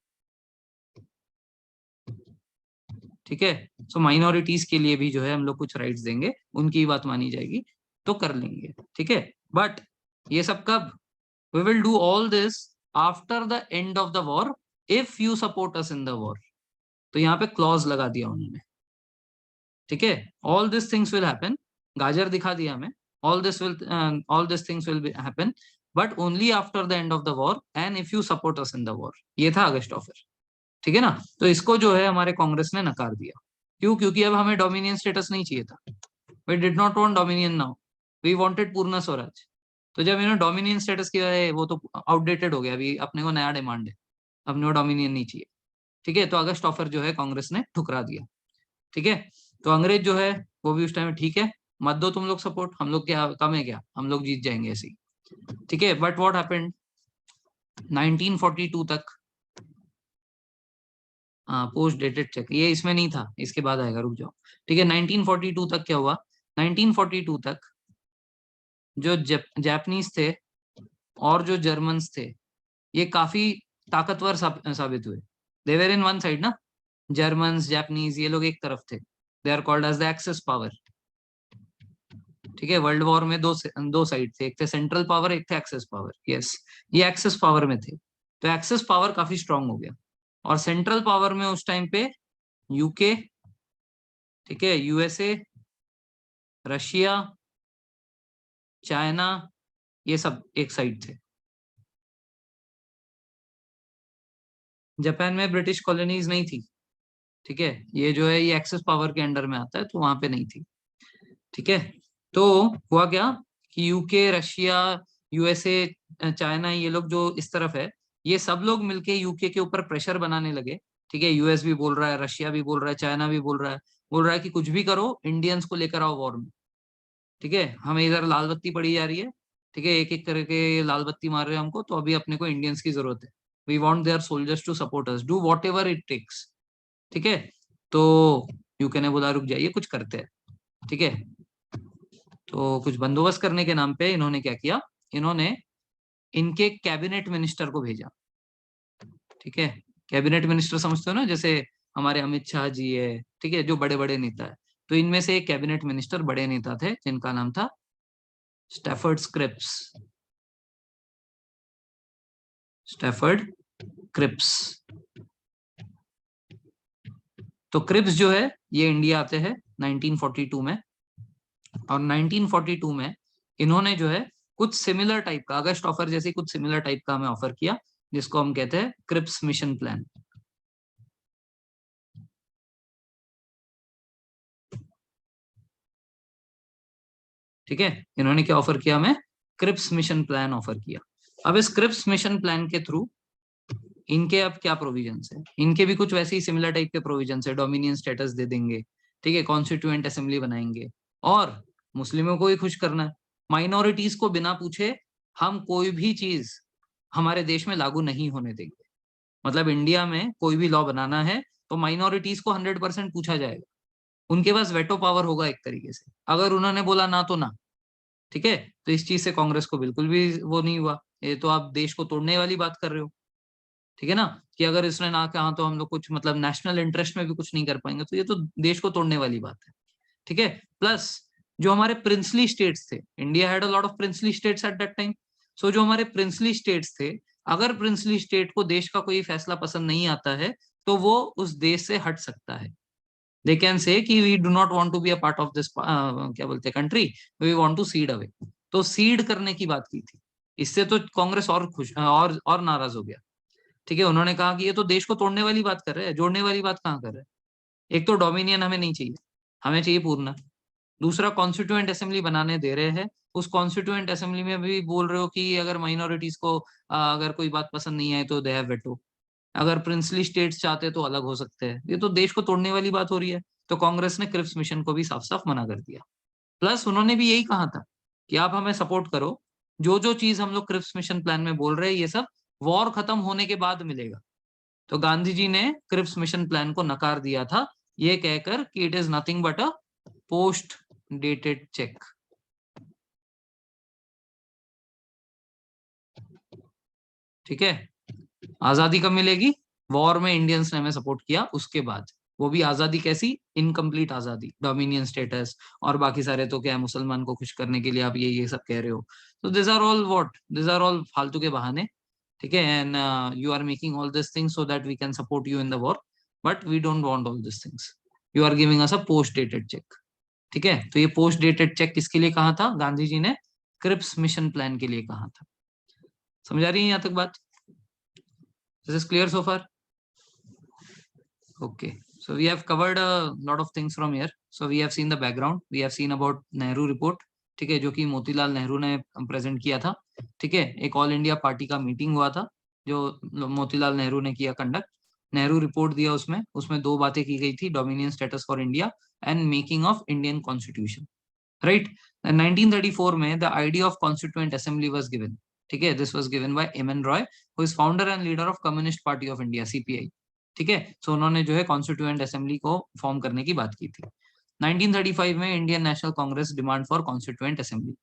ठीक है, सो माइनॉरिटीज के लिए भी जो है हम लोग कुछ राइट्स देंगे, उनकी बात मानी जाएगी तो कर लेंगे। ठीक है, बट ये सब कब? We will do all this after the end of the war if you support us in the war. तो यहाँ पे क्लॉज लगा दिया उन्होंने। ठीक है, all this things will happen, गाजर दिखा दिया हमें, all this things will happen but only after the end of the war and if you support us in the war. ये था अगस्ट ऑफर। ठीक है ना, तो इसको जो है हमारे कांग्रेस ने नकार दिया। क्यों? क्योंकि अब हमें डोमिनियन स्टेटस नहीं चाहिए था। We did not want dominion now, we wanted Purna Swaraj. तो जब इन्होंने डोमिनियन स्टेटस किया है, वो तो आउटडेटेड हो गया, अभी अपने को नया डिमांड है, अपने को डोमिनियन नहीं चाहिए। ठीक है, तो अगस्त ऑफर जो है कांग्रेस ने ठुकरा दिया। ठीक है, तो अंग्रेज जो है वो भी उस टाइम ठीक है, मत दो तुम लोग सपोर्ट, हम लोग क्या कम है क्या, हम लोग जीत जाएंगे ऐसे ही, ठीक है। बट व्हाट हैपेंड 1942 तक, हाँ पोस्ट डेटेड चेक ये इसमें नहीं था, इसके बाद आएगा, रुक जाओ, ठीक है। 1942 तक क्या हुआ, 1942 तक जो जापानीज थे और जो जर्मन्स थे ये काफी ताकतवर साबित हुए। देवर इन वन साइड ना, जर्मन्स जापानीज ये लोग एक तरफ थे, they are called as the axis power, ठीक है। वर्ल्ड वॉर में दो साइड थे, एक थे सेंट्रल पावर, एक थे एक्सेस पावर, यस ये एक्सेस पावर में थे। तो एक्सेस पावर काफी स्ट्रांग हो गया, और सेंट्रल पावर में उस टाइम पे यूके, ठीक है, यूएसए, रशिया, चाइना, ये सब एक साइड थे। जापान में ब्रिटिश कॉलोनीज नहीं थी, ठीक है, ये जो है ये एक्सेस पावर के अंडर में आता है, तो वहां पे नहीं थी, ठीक है। तो हुआ क्या कि यूके, रशिया, यूएसए, चाइना, ये लोग जो इस तरफ है, ये सब लोग मिलके यूके के ऊपर प्रेशर बनाने लगे, ठीक है। यूएस भी बोल रहा है, रशिया भी बोल रहा है, चाइना भी बोल रहा है कि कुछ भी करो, इंडियंस को लेकर आओ वॉर में, ठीक है। हमें इधर लाल बत्ती पड़ी जा रही है, ठीक है, एक एक करके लाल बत्ती मार रहे हैं हमको, तो अभी अपने को इंडियंस की जरूरत है, we want their soldiers to support us, do whatever it takes, ठीक है। तो यूके ने बोला रुक जाइए कुछ करते हैं, ठीक है। तो कुछ बंदोबस्त करने के नाम पे इन्होंने क्या किया, इन्होंने इनके कैबिनेट मिनिस्टर को भेजा, ठीक है। कैबिनेट मिनिस्टर समझते हो ना, जैसे हमारे अमित शाह जी है, ठीक है, जो बड़े बड़े नेता है, तो इनमें से एक कैबिनेट मिनिस्टर बड़े नेता थे जिनका नाम था स्टैफर्ड क्रिप्स, स्टैफर्ड क्रिप्स। तो क्रिप्स जो है ये इंडिया आते हैं 1942 में, और 1942 में इन्होंने जो है कुछ सिमिलर टाइप का, अगस्ट ऑफर जैसे कुछ सिमिलर टाइप का हमें ऑफर किया, जिसको हम कहते हैं क्रिप्स मिशन प्लान, ठीक है। इन्होंने क्या ऑफर किया हमें, क्रिप्स मिशन प्लान ऑफर किया। अब इस क्रिप्स मिशन प्लान के थ्रू इनके अब क्या प्रोविजंस है, इनके भी कुछ वैसे ही सिमिलर टाइप के प्रोविजंस है, डोमिनियन स्टेटस दे देंगे, ठीक है, कॉन्स्टिट्यूएंट असेंबली बनाएंगे, और मुस्लिमों को ही खुश करना है, माइनॉरिटीज को बिना पूछे हम कोई भी चीज हमारे देश में लागू नहीं होने देंगे। मतलब इंडिया में कोई भी लॉ बनाना है तो माइनॉरिटीज को 100% पूछा जाएगा, उनके पास वेटो पावर होगा एक तरीके से, अगर उन्होंने बोला ना तो ना, ठीक है। तो इस चीज से कांग्रेस को बिल्कुल भी वो नहीं हुआ, ये तो आप देश को तोड़ने वाली बात कर रहे हो, ठीक है ना, कि अगर इसने ना कहा तो हम लोग कुछ मतलब नेशनल इंटरेस्ट में भी कुछ नहीं कर पाएंगे, तो ये तो देश को तोड़ने वाली बात है, ठीक है। प्लस जो हमारे प्रिंसली स्टेट्स थे, India had a lot of princely states at that time, so जो हमारे प्रिंसली स्टेट्स थे, अगर प्रिंसली स्टेट को देश का कोई फैसला पसंद नहीं आता है तो वो उस देश से हट सकता है, दे कैन से कि we do not want to be a part of this क्या बोलते हैं country, we want to secede away, तो सीड करने की बात की थी। इससे तो कांग्रेस और खुश और नाराज हो गया, ठीक है। उन्होंने कहा कि ये तो देश को तोड़ने वाली बात कर रहे हैं, जोड़ने वाली बात कहाँ कर रहे हैं, एक तो डोमिनियन हमें नहीं चाहिए, हमें चाहिए पूर्ण, दूसरा कॉन्स्टिट्यूएंट असेंबली बनाने दे रहे हैं, उस कॉन्स्टिट्यूएंट असेंबली में भी बोल रहे हो कि अगर माइनॉरिटीज को अगर कोई बात पसंद नहीं आए तो दे हैव वेटो, अगर प्रिंसली स्टेट्स चाहते तो अलग हो सकते हैं, ये तो देश को तोड़ने वाली बात हो रही है। तो कांग्रेस ने क्रिप्स मिशन को भी साफ साफ मना कर दिया। प्लस उन्होंने भी यही कहा था कि आप हमें सपोर्ट करो, जो जो चीज हम लोग क्रिप्स मिशन प्लान में बोल रहे हैं ये सब वॉर खत्म होने के बाद मिलेगा। तो गांधी जी ने क्रिप्स मिशन प्लान को नकार दिया था, ये कहकर कि it is nothing but a post dated cheque, ठीक है। आजादी कब मिलेगी, वॉर में इंडियंस ने हमें सपोर्ट किया उसके बाद, वो भी आजादी कैसी, इनकम्प्लीट आजादी, डोमिनियन स्टेटस और बाकी सारे तो क्या है, मुसलमान को खुश करने के लिए आप ये सब कह रहे हो, तो this are all what, this are all फालतू के बहाने, ठीक है। And you are making all this things so that we can support you in the war, but we don't want all this things, you are giving us a post dated cheque, ठीक है। तो ये post dated check किसके लिए कहा था, गांधी जी ने Cripps mission plan के लिए कहा था। समझ आ रही है यहाँ तक बात, this is clear so far, okay, so we have covered a lot of things from here, so we have seen the background, we have seen about Nehru report, ठीक है, जो कि मोतीलाल नेहरू ने प्रेजेंट किया था, ठीक है। एक ऑल इंडिया पार्टी का मीटिंग हुआ था जो मोतीलाल नेहरू ने किया कंडक्ट, नेहरू रिपोर्ट दिया, उसमें उसमें दो बातें की गई थी, dominion status for India and making of Indian constitution, right? And 1934 में the idea of constituent assembly was given. ठीक है, this was given by M.N. Roy, who is founder and leader of Communist Party of India, CPI. ठीक है, so उन्होंने जो है constituent assembly को form करने की बात की थी. 1935 में Indian national Congress demand for constituent assembly.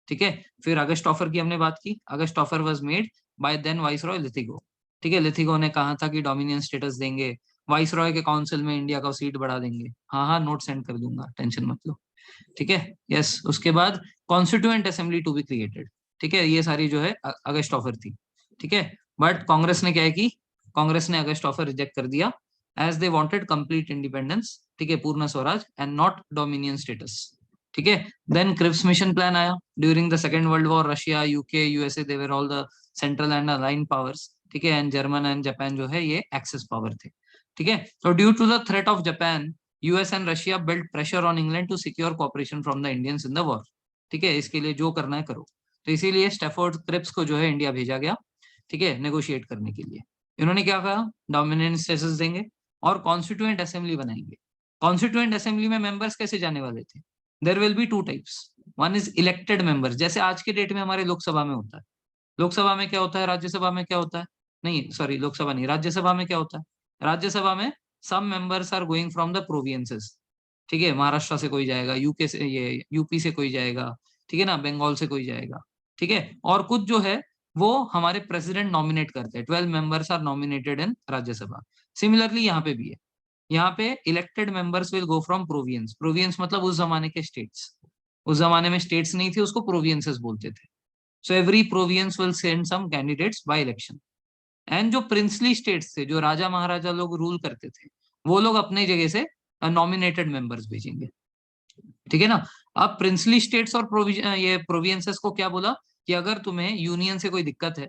ठीक है, फिर अगस्ट ऑफर की हमने बात की. August offer was made by then viceroy Linlithgow. ठीक है, लिथिगो ने कहा था कि डोमिनियन स्टेटस देंगे, वाइसरॉय के काउंसिल में इंडिया का सीट बढ़ा देंगे. हाँ हाँ, नोट सेंड कर दूंगा, टेंशन मत लो. ठीक है, यस. उसके बाद constituent assembly to be created. ठीक है, ये सारी जो है अगस्त ऑफर थी. ठीक है, बट कांग्रेस ने क्या है कि कांग्रेस ने अगस्त ऑफर रिजेक्ट कर दिया as they wanted complete independence. ठीक है, Purna Swaraj and not dominion status. ठीक है, देन क्रिप्स मिशन प्लान आया. During the second world war Russia, UK, USA, they were all the central and allied powers. ठीक है, and German and Japan जो है ये एक्सेस पावर थे. ठीक है, तो due to the threat of Japan, US and Russia build pressure on England to secure cooperation from the Indians in the war. ठीक है, इसके लिए जो करना है करो. तो इसीलिए स्टैफोर्ड क्रिप्स को जो है इंडिया भेजा गया. ठीक है, नेगोशिएट करने के लिए. इन्होंने क्या कहा, डोमिनियन स्टेटस देंगे और कॉन्स्टिट्यूएंट असेंबली बनाएंगे. कॉन्स्टिट्यूएंट असेंबली में मेंबर्स कैसे जाने वाले थे? There will be two types. One is elected members, जैसे आज के डेट में हमारे लोकसभा में होता है. लोकसभा में क्या होता है, राज्यसभा में क्या होता है? नहीं सॉरी, लोकसभा नहीं, राज्यसभा में क्या होता है? राज्यसभा में some members are going from the provinces. ठीक है, महाराष्ट्र से कोई जाएगा, यूके से, ये यूपी से कोई जाएगा. ठीक है ना, बंगाल से कोई जाएगा. ठीक है, और कुछ जो है वो हमारे प्रेसिडेंट नॉमिनेट करते हैं. 12 members are nominated in Rajya Sabha. Similarly यहाँ पे भी है. यहाँ पे elected members will go from province. Province मतलब उस जमाने के स्टेट्स. उस जमाने में स्टेट्स नहीं थे, उसको प्रोविंसेस बोलते थे. So every province will send some candidates by election. And जो प्रिंसली स्टेट्स थे, जो राजा महाराजा लोग रूल करते थे, वो लोग अपने जगह से नॉमिनेटेड मेंबर्स भेजेंगे. ठीक है ना. अब प्रिंसली स्टेट्स और ये प्रोविंसेस को क्या बोला कि अगर तुम्हें यूनियन से कोई दिक्कत है,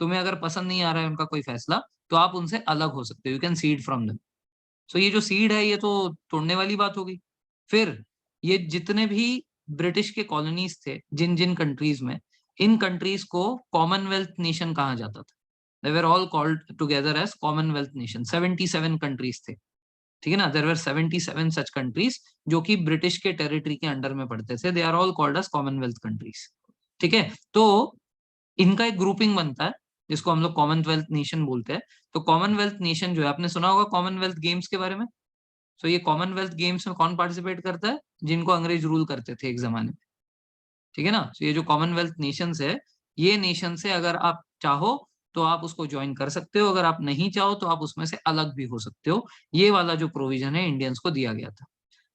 तुम्हें अगर पसंद नहीं आ रहा है उनका कोई फैसला, तो आप उनसे अलग हो सकते हो. You can cede from them. So ये जो सीड है ये तो तोड़ने वाली बात होगी. फिर ये जितने भी ब्रिटिश के कॉलोनीज थे जिन जिन कंट्रीज में, इन कंट्रीज को कॉमनवेल्थ नेशन कहा जाता था. They were all called together as Commonwealth nation. 77 countries थे. ठीक है ना, देयर वर 77 सच कंट्रीज जो कि ब्रिटिश के टेरिटरी के अंडर में पड़ते थे. They are all called as commonwealth countries. ठीक है, तो इनका एक ग्रुपिंग बनता है जिसको हम लोग कॉमनवेल्थ नेशन बोलते हैं. तो कॉमनवेल्थ नेशन जो है, आपने सुना होगा कॉमनवेल्थ गेम्स के बारे में. तो ये कॉमनवेल्थ गेम्स में कौन पार्टिसिपेट करता है? जिनको अंग्रेज रूल करते थे एक जमाने में. ठीक है ना. तो ये जो कॉमनवेल्थ नेशंस है, ये नेशन से अगर आप चाहो तो आप उसको ज्वाइन कर सकते हो, अगर आप नहीं चाहो तो आप उसमें से अलग भी हो सकते हो. ये वाला जो प्रोविजन है इंडियंस को दिया गया था.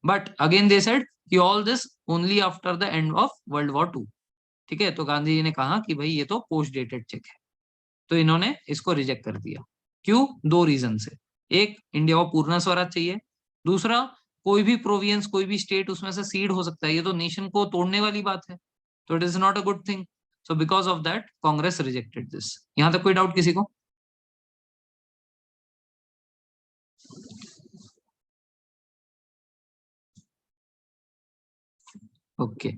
बट अगेन दे सेड कि all this only after the end of world war 2. ठीक है, तो गांधी जी ने कहा कि भाई ये तो पोस्ट डेटेड चेक है, तो इन्होंने इसको रिजेक्ट कर दिया. क्यों? दो रीजन से. एक, इंडिया को पूर्ण स्वराज चाहिए. दूसरा, कोई भी प्रोविंस, कोई भी स्टेट उसमें से सीड हो सकता है. ये तो नेशन को तोड़ने वाली बात है, तो it is not a good thing. So because of that Congress rejected this. यहां तक कोई डाउट किसी को? Okay okay.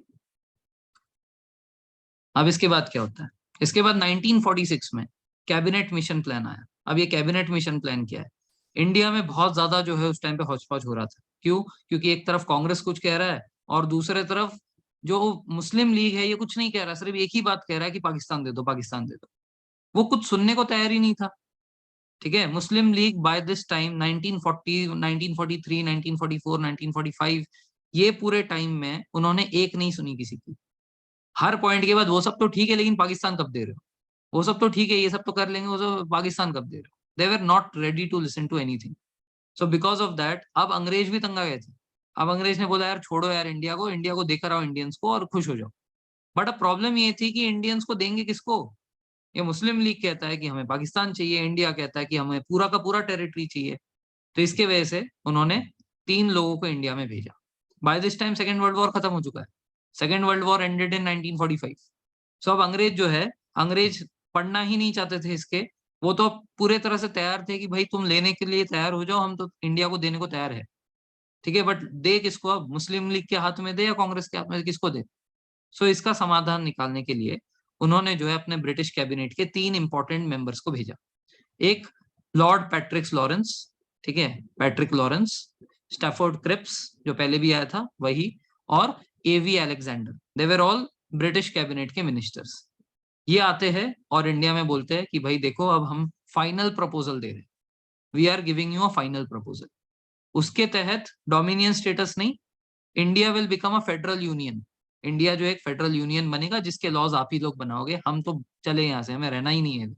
अब इसके बाद क्या होता है? इसके बाद 1946 में कैबिनेट मिशन प्लान आया. अब ये कैबिनेट मिशन प्लान क्या है? इंडिया में बहुत ज्यादा जो है उस टाइम पे हौच-पौच हो रहा था. क्यों? क्योंकि एक तरफ कांग्रेस कुछ कह रहा है और दूसरे तरफ जो मुस्लिम लीग है ये कुछ नहीं कह रहा, सिर्फ एक ही बात कह रहा है कि पाकिस्तान दे दो, पाकिस्तान दे दो. वो कुछ सुनने को तैयार ही नहीं था. ठीक है, मुस्लिम लीग बाय दिस टाइम 1940, 1943, 1944, 1945, ये पूरे टाइम में उन्होंने एक नहीं सुनी किसी की. हर पॉइंट के बाद वो सब तो ठीक है लेकिन पाकिस्तान कब दे रहे हो, वो सब तो ठीक है, ये सब तो कर लेंगे, वो सब पाकिस्तान कब दे रहे हो. They were not ready to listen to anything. So because of that अब अंग्रेज भी तंग आ गए थे. अब अंग्रेज ने बोला यार छोड़ो यार इंडिया को, इंडिया को देकर आओ इंडियंस को और खुश हो जाओ. बट अब प्रॉब्लम ये थी कि इंडियंस को देंगे किसको? ये मुस्लिम लीग कहता है कि हमें पाकिस्तान चाहिए, इंडिया कहता है कि हमें पूरा का पूरा टेरिटरी चाहिए. तो इसके वजह से उन्होंने 3 लोगों को इंडिया में भेजा. By this time second world war खत्म हो चुका है. Second world war ended in 1945. सो अब अंग्रेज जो है, अंग्रेज पढ़ना ही नहीं चाहते थे इसके. वो तो पूरे तरह से तैयार थे कि भाई तुम लेने के लिए तैयार हो जाओ, हम तो इंडिया को देने को तैयार है. ठीक है, बट दे किसको? अब मुस्लिम लीग के हाथ में दे या कांग्रेस के हाथ में, किसको दे? सो इसका समाधान निकालने के लिए उन्होंने जो है अपने ब्रिटिश कैबिनेट के 3 इंपॉर्टेंट मेंबर्स को भेजा. एक, लॉर्ड पैट्रिक लॉरेंस. ठीक है, पैट्रिक लॉरेंस. स्टैफोर्ड क्रिप्स जो पहले भी आया था वही, और A V Alexander, they were all British cabinet के मिनिस्टर्स। ये आते हैं और इंडिया में बोलते हैं कि भाई देखो अब हम फाइनल प्रपोजल दे रहे हैं, we are giving you a final proposal. उसके तहत डोमिनियन स्टेटस नहीं, India will become a federal union. India जो एक फेडरल यूनियन बनेगा जिसके लॉज आप ही लोग बनाओगे, हम तो चले यहाँ से, हमें रहना ही नहीं है।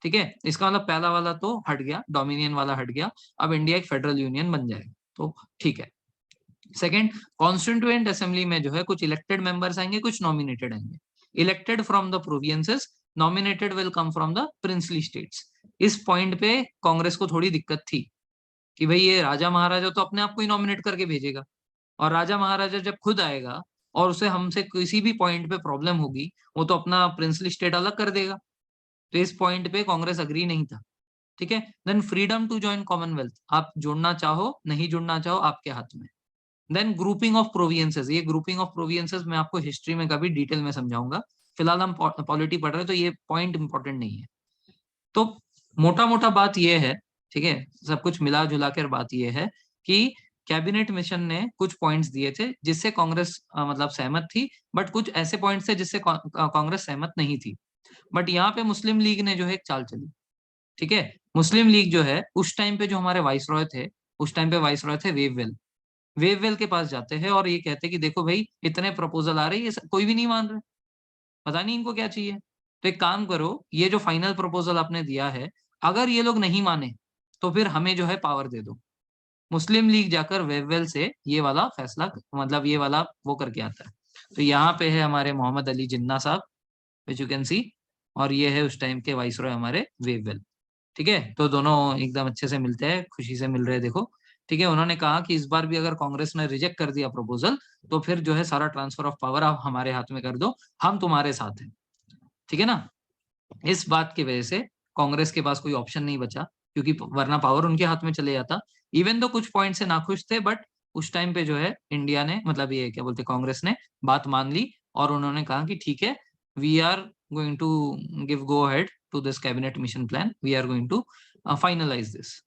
ठीक है, इसका मतलब पहला वाला तो हट गया, डोमिनियन वाला हट गया, अब इंडिया एक फेडरल यूनियन बन जाएगा, तो ठीक है। सेकंड, कॉन्स्टिट्यूएंट असेंबली में जो है कुछ इलेक्टेड मेंबर्स आएंगे, कुछ नॉमिनेटेड आएंगे। Elected from the provinces, nominated will come from the princely states. इस पॉइंट पे कांग्रेस को थोड़ी दिक्कत थी कि भाई ये राजा महाराजा तो अपने आप को ही नॉमिनेट करके भेजेगा, और राजा महाराजा जब खुद आएगा और उसे हमसे किसी भी पॉइंट पे प्रॉब्लम होगी, वो तो अपना प्रिंसली स्टेट अलग कर देगा। तो इस पॉइंट पे कांग्रेस अग्री नहीं था। ठीक है, then freedom to join commonwealth, आप जुड़ना चाहो नहीं जुड़ना चाहो आपके हाथ में। देन ग्रुपिंग ऑफ प्रोविंसेस, ये ग्रुपिंग ऑफ प्रोविंसेस मैं आपको हिस्ट्री में कभी डिटेल में समझाऊंगा, फिलहाल हम पॉलिटी पढ़ रहे हैं तो ये पॉइंट इंपॉर्टेंट नहीं है। तो मोटा मोटा बात ये है, ठीक है, सब कुछ मिला जुला कर बात ये है कि कैबिनेट मिशन ने कुछ पॉइंट्स दिए थे जिससे कांग्रेस मतलब सहमत थी, बट कुछ ऐसे पॉइंट्स थे जिससे कांग्रेस सहमत नहीं थी। बट यहाँ पे मुस्लिम लीग ने जो है एक चाल चली। ठीक है, मुस्लिम लीग जो है उस टाइम पे जो हमारे वाइसरॉय थे, उस टाइम पे वाइसरॉय थे वेववेल, वेववेल के पास जाते हैं और ये कहते हैं कि देखो भाई इतने प्रपोजल आ रहे हैं, ये कोई भी नहीं मान रहे, पता नहीं इनको क्या चाहिए। तो एक काम करो, ये जो फाइनल प्रपोजल आपने दिया है, अगर ये लोग नहीं माने तो फिर हमें जो है पावर दे दो। मुस्लिम लीग जाकर वेववेल से ये वाला फैसला, मतलब ये वाला वो करके आता है। तो यहाँ पे है हमारे मोहम्मद अली जिन्ना साहब, विच यू कैन सी, और ये है उस टाइम के वाइसरॉय हमारे वेववेल। ठीक है, तो दोनों एकदम अच्छे से मिलते हैं, खुशी से मिल रहे हैं, देखो। ठीक है, उन्होंने कहा कि इस बार भी अगर कांग्रेस ने रिजेक्ट कर दिया प्रपोजल तो फिर जो है सारा ट्रांसफर ऑफ पावर आप हमारे हाथ में कर दो, हम तुम्हारे साथ हैं। ठीक है ना, इस बात की वजह से कांग्रेस के पास कोई ऑप्शन नहीं बचा, क्योंकि वरना पावर उनके हाथ में चले जाता। इवन तो कुछ पॉइंट से नाखुश थे, बट उस टाइम पे जो है इंडिया ने, मतलब ये क्या बोलते, कांग्रेस ने बात मान ली और उन्होंने कहा कि ठीक है, we are going to give go ahead to this cabinet mission plan, we are going to finalise this.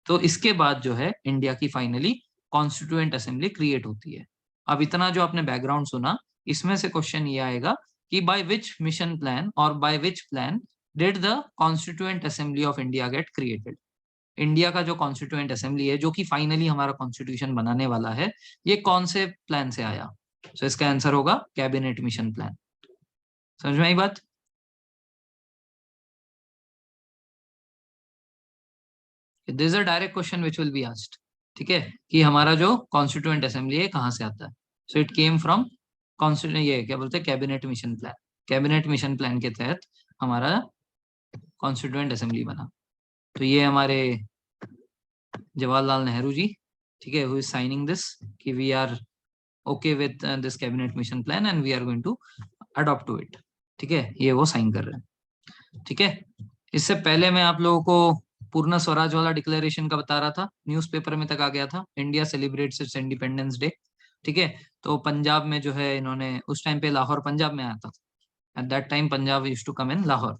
तो इसके बाद जो है इंडिया की फाइनली कॉन्स्टिट्यूएंट असेंबली क्रिएट होती है। अब इतना जो आपने बैकग्राउंड सुना, इसमें से क्वेश्चन ये आएगा कि बाय विच मिशन प्लान और by which plan did the constituent assembly of India get created. India का जो कॉन्स्टिट्यूएंट असेंबली है, जो कि फाइनली हमारा कॉन्स्टिट्यूशन बनाने वाला है, ये कौन से प्लान से आया? सो इसका आंसर होगा कैबिनेट मिशन प्लान। समझ में आई बात? This is a direct question which will be asked. ठीक है, कि हमारा जो कॉन्स्टिट्यूएंट असेंबली है कहाँ से आता है? So it came from constituent, ये क्या बोलते हैं, cabinet mission plan. Cabinet mission plan के तहत हमारा कॉन्स्टिट्यूएंट असेंबली बना। तो ये हमारे जवाहरलाल नेहरू जी, ठीक है, हु इज साइनिंग दिस कि we are okay with this cabinet mission plan and we are going to adopt to it. ठीक है, ये वो साइन कर रहे हैं। ठीक है, इससे पहले मैं आप लोगों को पूर्ण स्वराज वाला डिक्लेरेशन का बता रहा था, न्यूज़पेपर में तक आ गया था, India celebrates it's independence day. ठीक है, तो पंजाब में जो है इन्होंने उस टाइम पे, लाहौर पंजाब में आया था, at that time Punjab used to come in Lahore.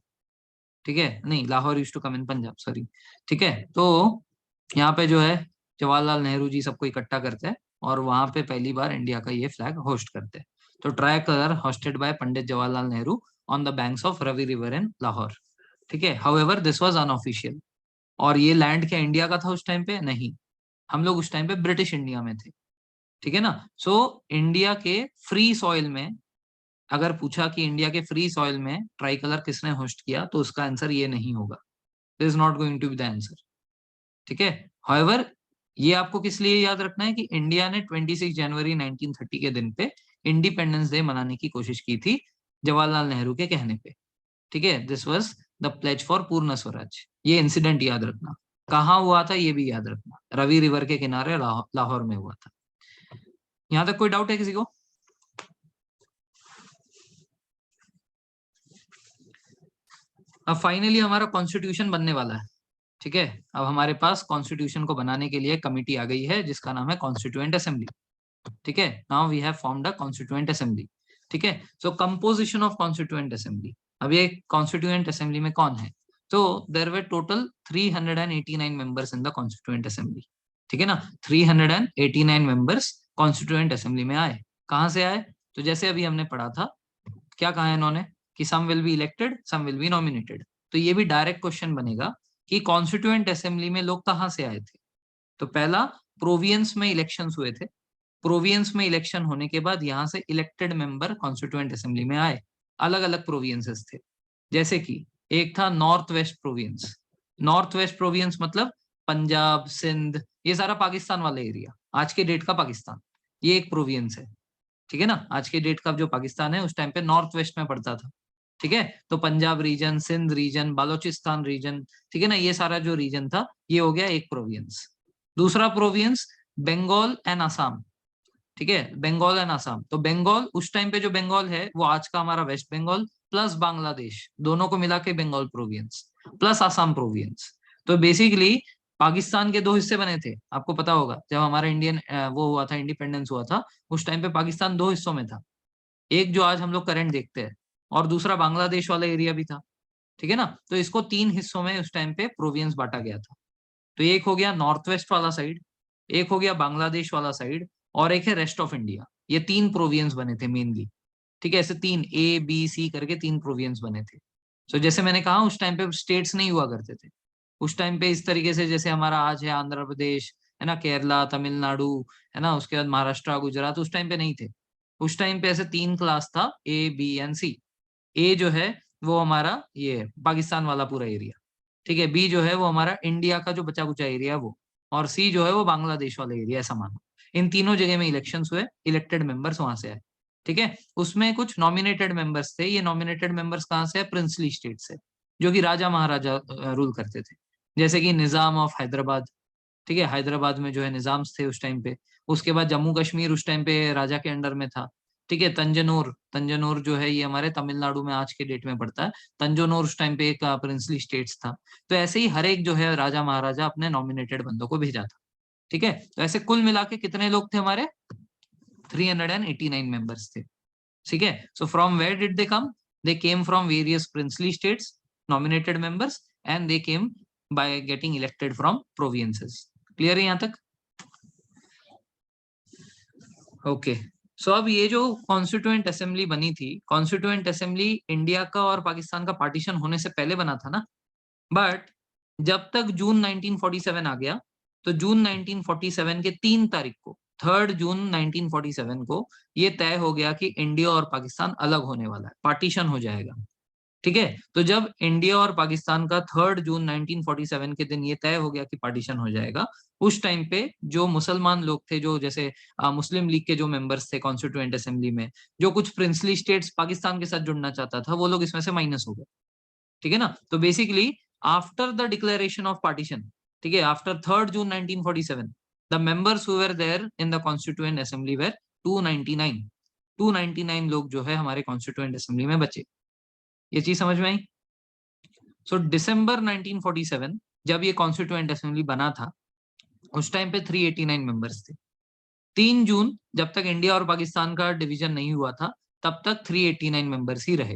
ठीक है, नहीं, Lahore used to come in Punjab, sorry. ठीक है, तो यहाँ पे जो है जवाहरलाल नेहरू जी सबको इकट्ठा करते हैं और वहां पे पहली बार इंडिया का ये फ्लैग होस्ट करते हैं। तो tricolour hosted by Pandit Jawaharlal Nehru on the banks of Ravi river in Lahore. ठीक है, हाउएवर दिस वाज अनऑफिशियल। और ये लैंड क्या इंडिया का था उस टाइम पे? नहीं, हम लोग उस टाइम पे ब्रिटिश इंडिया में थे। ठीक है ना, सो इंडिया के फ्री सॉइल में, अगर पूछा कि इंडिया के फ्री सॉइल में ट्राई कलर किसने होस्ट किया, तो उसका आंसर ये नहीं होगा, this is not going to be the answer. ठीक है, हाउएवर ये आपको किस लिए याद रखना है कि इंडिया ने 26 जनवरी 1930 के दिन पे इंडिपेंडेंस डे मनाने की कोशिश की थी, जवाहरलाल नेहरू के कहने पे। ठीक है, this was the pledge for Purna Swaraj. ये इंसिडेंट याद रखना, कहाँ हुआ था ये भी याद रखना, रवि रिवर के किनारे लाहौर में हुआ था। यहाँ तक कोई डाउट है किसी को? अब फाइनली हमारा कॉन्स्टिट्यूशन बनने वाला है। ठीक है, अब हमारे पास कॉन्स्टिट्यूशन को बनाने के लिए कमिटी आ गई है जिसका नाम है कॉन्स्टिट्यूएंट असेंबली। ठीक है, now we have formed a constituent assembly. ठीक है, so composition of constituent assembly. अब ये कॉन्स्टिट्यूएंट असेंबली में कौन है? तो there were total 389 members in the constituent assembly. ठीक है ना। 389 मेंबर्स कॉन्स्टिट्यूएंट असेंबली में आए। कहां से आए? तो जैसे अभी हमने पढ़ा था, क्या कहा है इन्होंने कि some will be elected, some will be nominated. तो ये भी डायरेक्ट क्वेश्चन बनेगा कि कॉन्स्टिट्यूएंट असेंबली में लोग कहां से आए थे। तो पहला, प्रोविंस में इलेक्शंस हुए थे। प्रोविंस में इलेक्शन होने के बाद यहाँ से इलेक्टेड मेंबर कॉन्स्टिट्यूएंट असेंबली में आए। अलग अलग प्रोविंसेस थे, जैसे कि एक था north west province. North west province मतलब पंजाब, सिंध, ये सारा पाकिस्तान वाला एरिया, आज के डेट का पाकिस्तान, ये एक प्रोविंस है। ठीक है ना, आज के डेट का जो पाकिस्तान है उस टाइम पे नॉर्थ वेस्ट में पड़ता था। ठीक है, तो Punjab region, Sindh region, Balochistan region, ठीक है ना, ये सारा जो रीजन था ये हो गया एक प्रोविंस। दूसरा प्रोविंस बंगाल एंड असम। ठीक है, बंगाल एंड असम। तो बंगाल, उस टाइम पे जो बंगाल है वो आज का हमारा वेस्ट बंगाल प्लस बांग्लादेश, दोनों को मिला के Bengal province plus Assam province. तो बेसिकली पाकिस्तान के दो हिस्से बने थे, आपको पता होगा जब हमारा इंडियन वो हुआ था, इंडिपेंडेंस हुआ था, उस टाइम पे पाकिस्तान दो हिस्सों में था। एक जो आज हम लोग करंट देखते हैं, और दूसरा बांग्लादेश वाला एरिया भी था। ठीक है ना, तो इसको तीन हिस्सों में उस टाइम पे प्रोविंस बांटा गया था। तो एक हो गया नॉर्थ वेस्ट वाला साइड, एक हो गया बांग्लादेश वाला साइड, और एक है रेस्ट ऑफ इंडिया। ये तीन प्रोविंस बने थे मेनली। ठीक है, ऐसे तीन A B C करके तीन प्रोविंस बने थे। तो जैसे मैंने कहा उस टाइम पे स्टेट्स नहीं हुआ करते थे। उस टाइम पे इस तरीके से जैसे हमारा आज है आंध्र प्रदेश, है ना, केरला, तमिलनाडु, है ना, उसके बाद महाराष्ट्र, गुजरात, उस टाइम पे नहीं थे। उस टाइम पे ऐसे तीन क्लास था, A B and C। ए जो है वो हमारा ये है, पाकिस्तान वाला पूरा एरिया। ठीक है, बी जो है वो हमारा इंडिया का जो बचा कुचा एरिया है वो, और सी जो है वो बांग्लादेश वाला एरिया, ऐसा मानो। इन तीनों जगह में इलेक्शंस हुए, इलेक्टेड मेंबर्स वहां से आए। ठीक है, उसमें कुछ नॉमिनेटेड मेंबर्स थे। ये नॉमिनेटेड मेंबर्स कहाँ से है? प्रिंसली स्टेट से, जो कि राजा महाराजा रूल करते थे। जैसे कि निजाम ऑफ हैदराबाद। ठीक है, हैदराबाद में जो है निजाम्स थे उस टाइम पे। उसके बाद जम्मू कश्मीर उस टाइम पे राजा के अंडर में था। ठीक है, तंजनूर, तंजनूर जो है ये हमारे तमिलनाडु में आज के डेट में पड़ता है। तंजनूर उस टाइम पे एक प्रिंसली स्टेट्स था। तो ऐसे ही हर एक जो है राजा महाराजा अपने नॉमिनेटेड बंदों को भेजा था। ठीक है, तो ऐसे कुल मिला के कितने लोग थे हमारे? 389 मेंबर्स थे। ठीक है, so from where did they come? They came from various princely states, nominated members, and they came by getting elected from provinces. Clear है यहाँ तक? ओके, सो अब ये जो कॉन्स्टिट्यूएंट असेंबली बनी थी, कॉन्स्टिट्यूएंट असेंबली इंडिया का और पाकिस्तान का पार्टीशन होने से पहले बना था ना। बट जब तक जून 1947 आ गया, तो जून 1947 के 3 तारीख को, 3 जून 1947 को ये तय हो गया कि इंडिया और पाकिस्तान अलग होने वाला है, पार्टीशन हो जाएगा। ठीक है, तो जब इंडिया और पाकिस्तान का 3 जून 1947 के दिन ये तय हो गया कि पार्टीशन हो जाएगा, उस टाइम पे जो मुसलमान लोग थे, जो जैसे मुस्लिम लीग के जो मेंबर्स थे कॉन्स्टिट्यूएंट असेंबली में, जो कुछ प्रिंसली स्टेट्स पाकिस्तान के साथ जुड़ना चाहता था, वो लोग इसमें से माइनस हो गए। ठीक है ना, तो basically after the declaration of partition, ठीक है, after 3 June 1947, the members who were there in the constituent assembly were 299। 299 लोग जो है हमारे कॉन्स्टिट्यूएंट असेंबली में बचे। ये चीज समझ में आई? सो दिसंबर 1947 जब ये कॉन्स्टिट्यूएंट असेंबली बना था, उस टाइम पे 389 मेंबर्स थे। 3 जून, जब तक इंडिया और पाकिस्तान का डिवीजन नहीं हुआ था, तब तक 389 मेंबर्स ही रहे।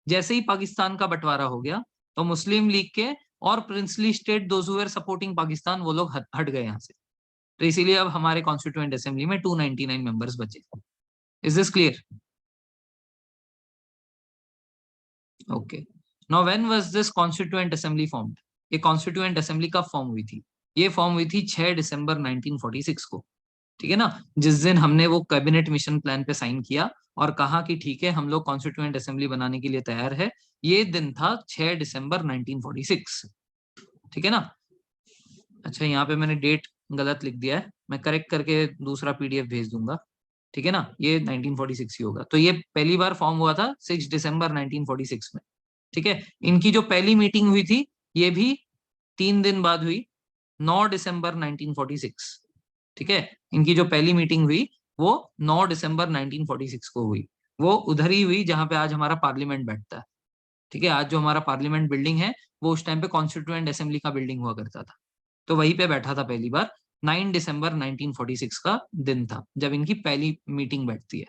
जैसे ही पाकिस्तान का बंटवारा हो गया, तो मुस्लिम लीग के और princely state those who were supporting Pakistan, वो लोग हट गए यहाँ से। तो इसीलिए अब हमारे कॉन्स्टिट्यूएंट असेंबली में 299 मेंबर्स बचे। Is this clear? Okay, now when was this constituent assembly formed? ये कॉन्स्टिट्यूएंट असेंबली कब फॉर्म हुई थी? ये फॉर्म हुई थी 6 दिसंबर 1946 को। ठीक है ना, जिस दिन हमने वो कैबिनेट मिशन प्लान पे साइन किया और कहा कि ठीक है हम लोग कॉन्स्टिट्यूएंट असेंबली बनाने के लिए तैयार है, ये दिन था 6 दिसंबर 1946। ठीक है ना। अच्छा, यहाँ पे मैंने डेट गलत लिख दिया है, मैं करेक्ट करके दूसरा PDF भेज दूंगा। ठीक है ना, ये 1946 ही होगा। तो ये पहली बार फॉर्म हुआ था 6 दिसंबर 1946 में। ठीक है, इनकी जो पहली मीटिंग हुई थी ये भी 3 दिन बाद हुई, 9 दिसंबर 1946। ठीक है, इनकी जो पहली मीटिंग हुई वो 9 दिसंबर 1946 को हुई। वो उधर ही हुई जहां पे आज हमारा पार्लियामेंट बैठता है। ठीक है, आज जो हमारा पार्लियामेंट बिल्डिंग है वो उस टाइम पे कॉन्स्टिट्यूएंट असेंबली का बिल्डिंग हुआ करता था। तो वहीं पे बैठा था पहली बार। 9 दिसंबर 1946 का दिन था जब इनकी पहली मीटिंग बैठती है।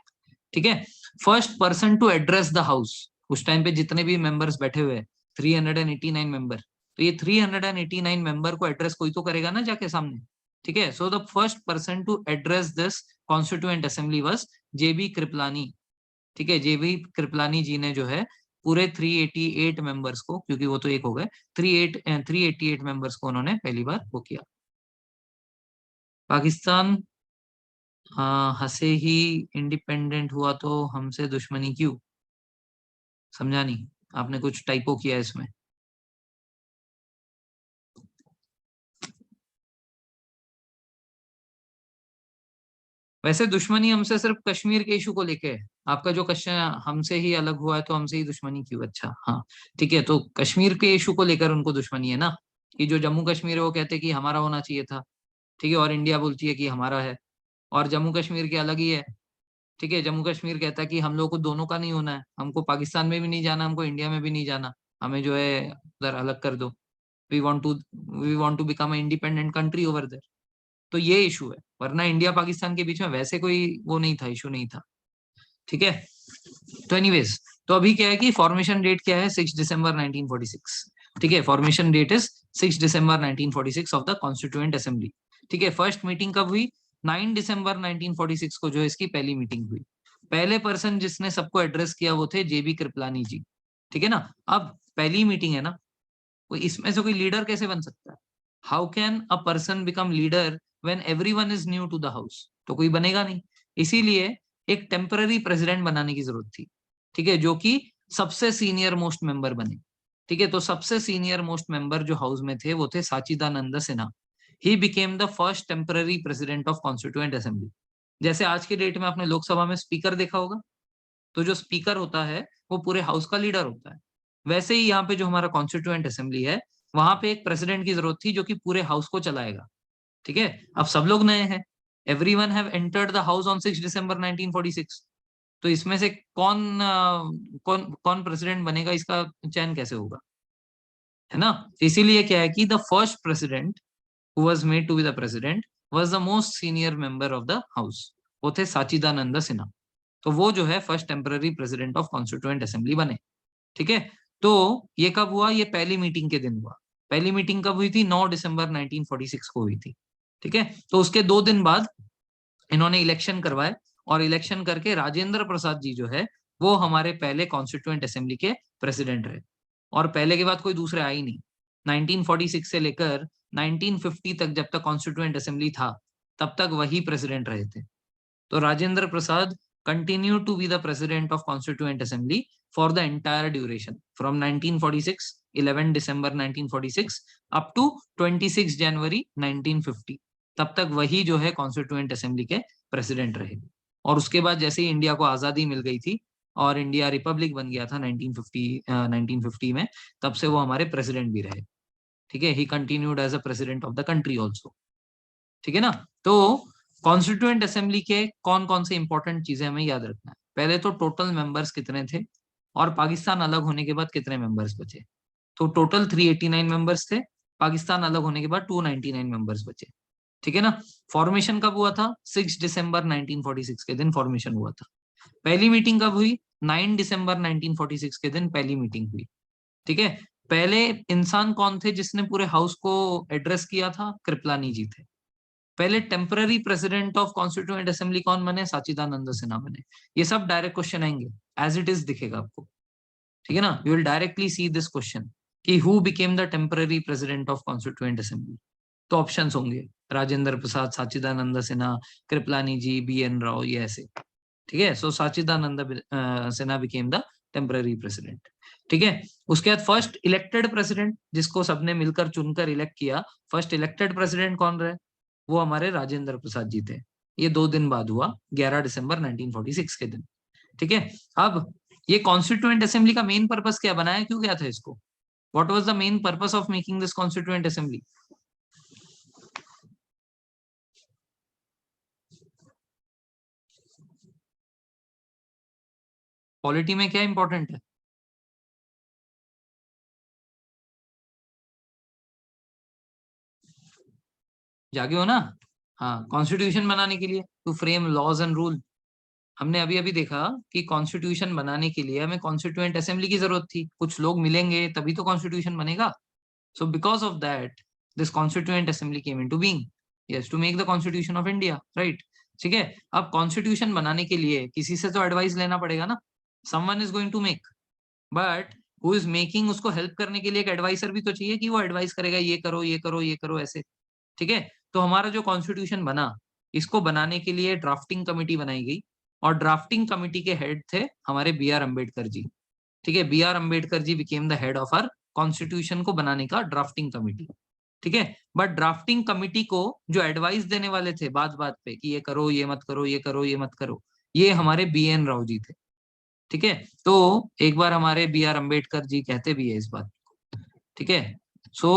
ठीक है, first person to address the house, उस टाइम पे जितने भी मेंबर्स बैठे हुए हैं 389 मेंबर, तो ये 389 मेंबर को एड्रेस कोई तो करेगा ना जाके सामने। ठीक है। So the first person to address this constituent assembly was J B Kripalani. ठीक है, जेबी कृपलानी जी ने जो है पूरे 388 मेंबर्स को, क्योंकि वो तो एक हो गए, 388 मेंबर्स को उन्होंने पहली बार वो किया। पाकिस्तान हंसे ही इंडिपेंडेंट हुआ तो हमसे दुश्मनी क्यों? समझा नहीं, आपने कुछ टाइपो किया है इसमें। वैसे दुश्मनी हमसे सिर्फ कश्मीर के इशू को लेके है। आपका जो क्वेश्चन हमसे ही अलग हुआ है तो हमसे ही दुश्मनी क्यों? अच्छा हाँ, ठीक है, तो कश्मीर के इशू को लेकर उनको दुश्मनी है ना, कि जो जम्मू कश्मीर है वो कहते हैं कि हमारा होना चाहिए था, ठीक है, और इंडिया बोलती है कि हमारा है, और जम्मू कश्मीर के अलग ही है। ठीक है, जम्मू कश्मीर कहता है कि हम लोग को दोनों का नहीं होना है, हमको पाकिस्तान में भी नहीं जाना, हमको इंडिया में भी नहीं जाना, हमें जो है उधर अलग कर दो। We want to we want to become a independent country over there. तो ये इशू है, वरना इंडिया पाकिस्तान के बीच में वैसे कोई वो नहीं था, इशू नहीं था। ठीक है, तो एनीवेज, तो अभी क्या है कि फॉर्मेशन डेट क्या है? 6 दिसंबर 1946। ठीक है, formation date is 6 December 1946 of the constituent assembly. ठीक है, फर्स्ट मीटिंग कब हुई? 9 दिसंबर 1946 को जो है इसकी पहली मीटिंग हुई। पहले पर्सन जिसने सबको एड्रेस किया वो थे जेबी कृपलानी जी। ठीक है ना। अब पहली मीटिंग है ना, कोई इसमें से कोई लीडर कैसे बन सकता है? How can a person become leader when everyone is new to the house? तो कोई बनेगा नहीं। इसीलिए एक टेम्पररी प्रेसिडेंट बनाने की जरूरत थी। ठीक है, जो कि सबसे सीनियर मोस्ट मेंबर बने। ठीक है, तो सबसे सीनियर मोस्ट मेंबर जो हाउस में थे वो थे Sachchidananda Sinha. He became the first temporary president of constituent assembly. जैसे आज के डेट में आपने लोकसभा में स्पीकर देखा होगा, तो जो स्पीकर होता है वो पूरे हाउस का लीडर होता है। वैसे ही यहाँ पे जो हमारा कॉन्स्टिट्यूएंट असेंबली है, वहां पे एक प्रेसिडेंट की जरूरत थी जो कि पूरे हाउस को चलाएगा। ठीक है, अब सब लोग नए हैं, everyone have entered the house on 6 December 1946। तो इसमें से कौन कौन प्रेसिडेंट बनेगा, इसका चयन कैसे होगा? है ना। तो इसीलिए क्या है कि the first president who was made to be the president was the most senior member of the house. वो थे साचिदानंद सिन्हा। तो वो जो है first temporary president of constituent assembly बने। ठीक है, तो ये कब हुआ? ये पहली मीटिंग के दिन हुआ। पहली मीटिंग कब हुई थी? 9 दिसंबर 1946 को हुई थी। ठीक है, तो उसके 2 दिन बाद इन्होंने इलेक्शन करवाए, और इलेक्शन करके राजेंद्र प्रसाद जी जो है वो हमारे पहले कॉन्स्टिट्यूएंट असेंबली के प्रेसिडेंट रहे। और पहले के बाद कोई दूसरे आए ही नहीं। 1946 से लेकर 1950 तक जब तक कॉन्स्टिट्यूएंट असेंबली था, तब तक वही प्रेसिडेंट रहे थे। तो Rajendra Prasad continued to be the president of Constituent Assembly for the entire duration from 1946, 11 December 1946 up to 26 January 1950। तब तक वही जो है कॉन्स्टिट्यूएंट असेंबली के प्रेसिडेंट रहे। और उसके बाद जैसे ही इंडिया को आजादी मिल गई थी और इंडिया रिपब्लिक बन गया था 1950 में, तब से वो हमारे प्रेसिडेंट भी रहे। ठीक है, he continued as a president of the country also. ठीक है ना। तो कॉन्स्टिट्यूएंट असेंबली के कौन कौन से इंपॉर्टेंट चीजें हमें याद रखना है? पहले तो टोटल मेंबर्स कितने थे, और पाकिस्तान अलग होने के बाद कितने मेंबर्स बचे। तो टोटल 389 मेंबर्स थे, पाकिस्तान अलग होने के बाद 299 मेंबर्स बचे। ठीक है ना। फॉर्मेशन कब हुआ था? 6 दिसंबर 1946 के दिन फॉर्मेशन हुआ था। पहली मीटिंग कब हुई? 9 दिसंबर 1946 के दिन पहली मीटिंग हुई। ठीक है, पहले इंसान कौन थे जिसने पूरे हाउस को एड्रेस किया था? कृपलानी जी थे। पहले temporary president of constituent assembly कौन बने? साचिदानंद सिन्हा बने। ये सब डायरेक्ट क्वेश्चन आएंगे, एज इट इज दिखेगा आपको। ठीक है ना, you will directly see this question कि who became the temporary president of constituent assembly. तो ऑप्शंस होंगे राजेंद्र प्रसाद, साचिदानंद सिन्हा, कृपलानी जी, BN राव, ये ऐसे। ठीक है, so Sachchidananda Sinha became the temporary president. ठीक है, उसके बाद फर्स्ट इलेक्टेड प्रेसिडेंट जिसको सबने मिलकर चुनकर इलेक्ट किया, फर्स्ट इलेक्टेड प्रेसिडेंट कौन रहे? वो हमारे राजेंद्र प्रसाद जी थे। ये 2 दिन बाद हुआ, 11 दिसंबर 1946 के दिन। ठीक है, अब ये कॉन्स्टिट्यूएंट असेंबली का मेन पर्पस क्या बनाया, क्यों गया था इसको? What was the main purpose of making this constituent assembly? Polity में क्या इंपॉर्टेंट है? जागे हो ना। हाँ, कॉन्स्टिट्यूशन बनाने के लिए, to frame laws and rule. हमने अभी अभी देखा कि कॉन्स्टिट्यूशन बनाने के लिए हमें कॉन्स्टिट्यूएंट असेंबली की जरूरत थी, कुछ लोग मिलेंगे तभी तो कॉन्स्टिट्यूशन बनेगा। So because of that this constituent assembly came into being. Yes, to make the constitution of India, right. ठीक है, अब कॉन्स्टिट्यूशन बनाने के लिए किसी से तो एडवाइस लेना पड़ेगा ना, someone is going to make, but who is making, उसको हेल्प करने के लिए एक एडवाइसर भी तो चाहिए कि वो एडवाइस करेगा ये करो ये करो ये करो ऐसे। ठीक है, तो हमारा जो कॉन्स्टिट्यूशन बना, इसको बनाने के लिए ड्राफ्टिंग कमिटी बनाई गई, और ड्राफ्टिंग कमिटी के हेड थे हमारे बी आर अम्बेडकर जी। ठीक है, B R Ambedkar ji became the head of our constitution को बनाने का ड्राफ्टिंग कमिटी। ठीक है, बट ड्राफ्टिंग कमिटी को जो एडवाइस देने वाले थे बात बात पे कि ये करो ये मत करो ये करो ये मत करो, ये हमारे बी एन राव जी थे। ठीक है, तो एक बार हमारे बी आर अम्बेडकर जी कहते भी है इस बात। ठीक है, सो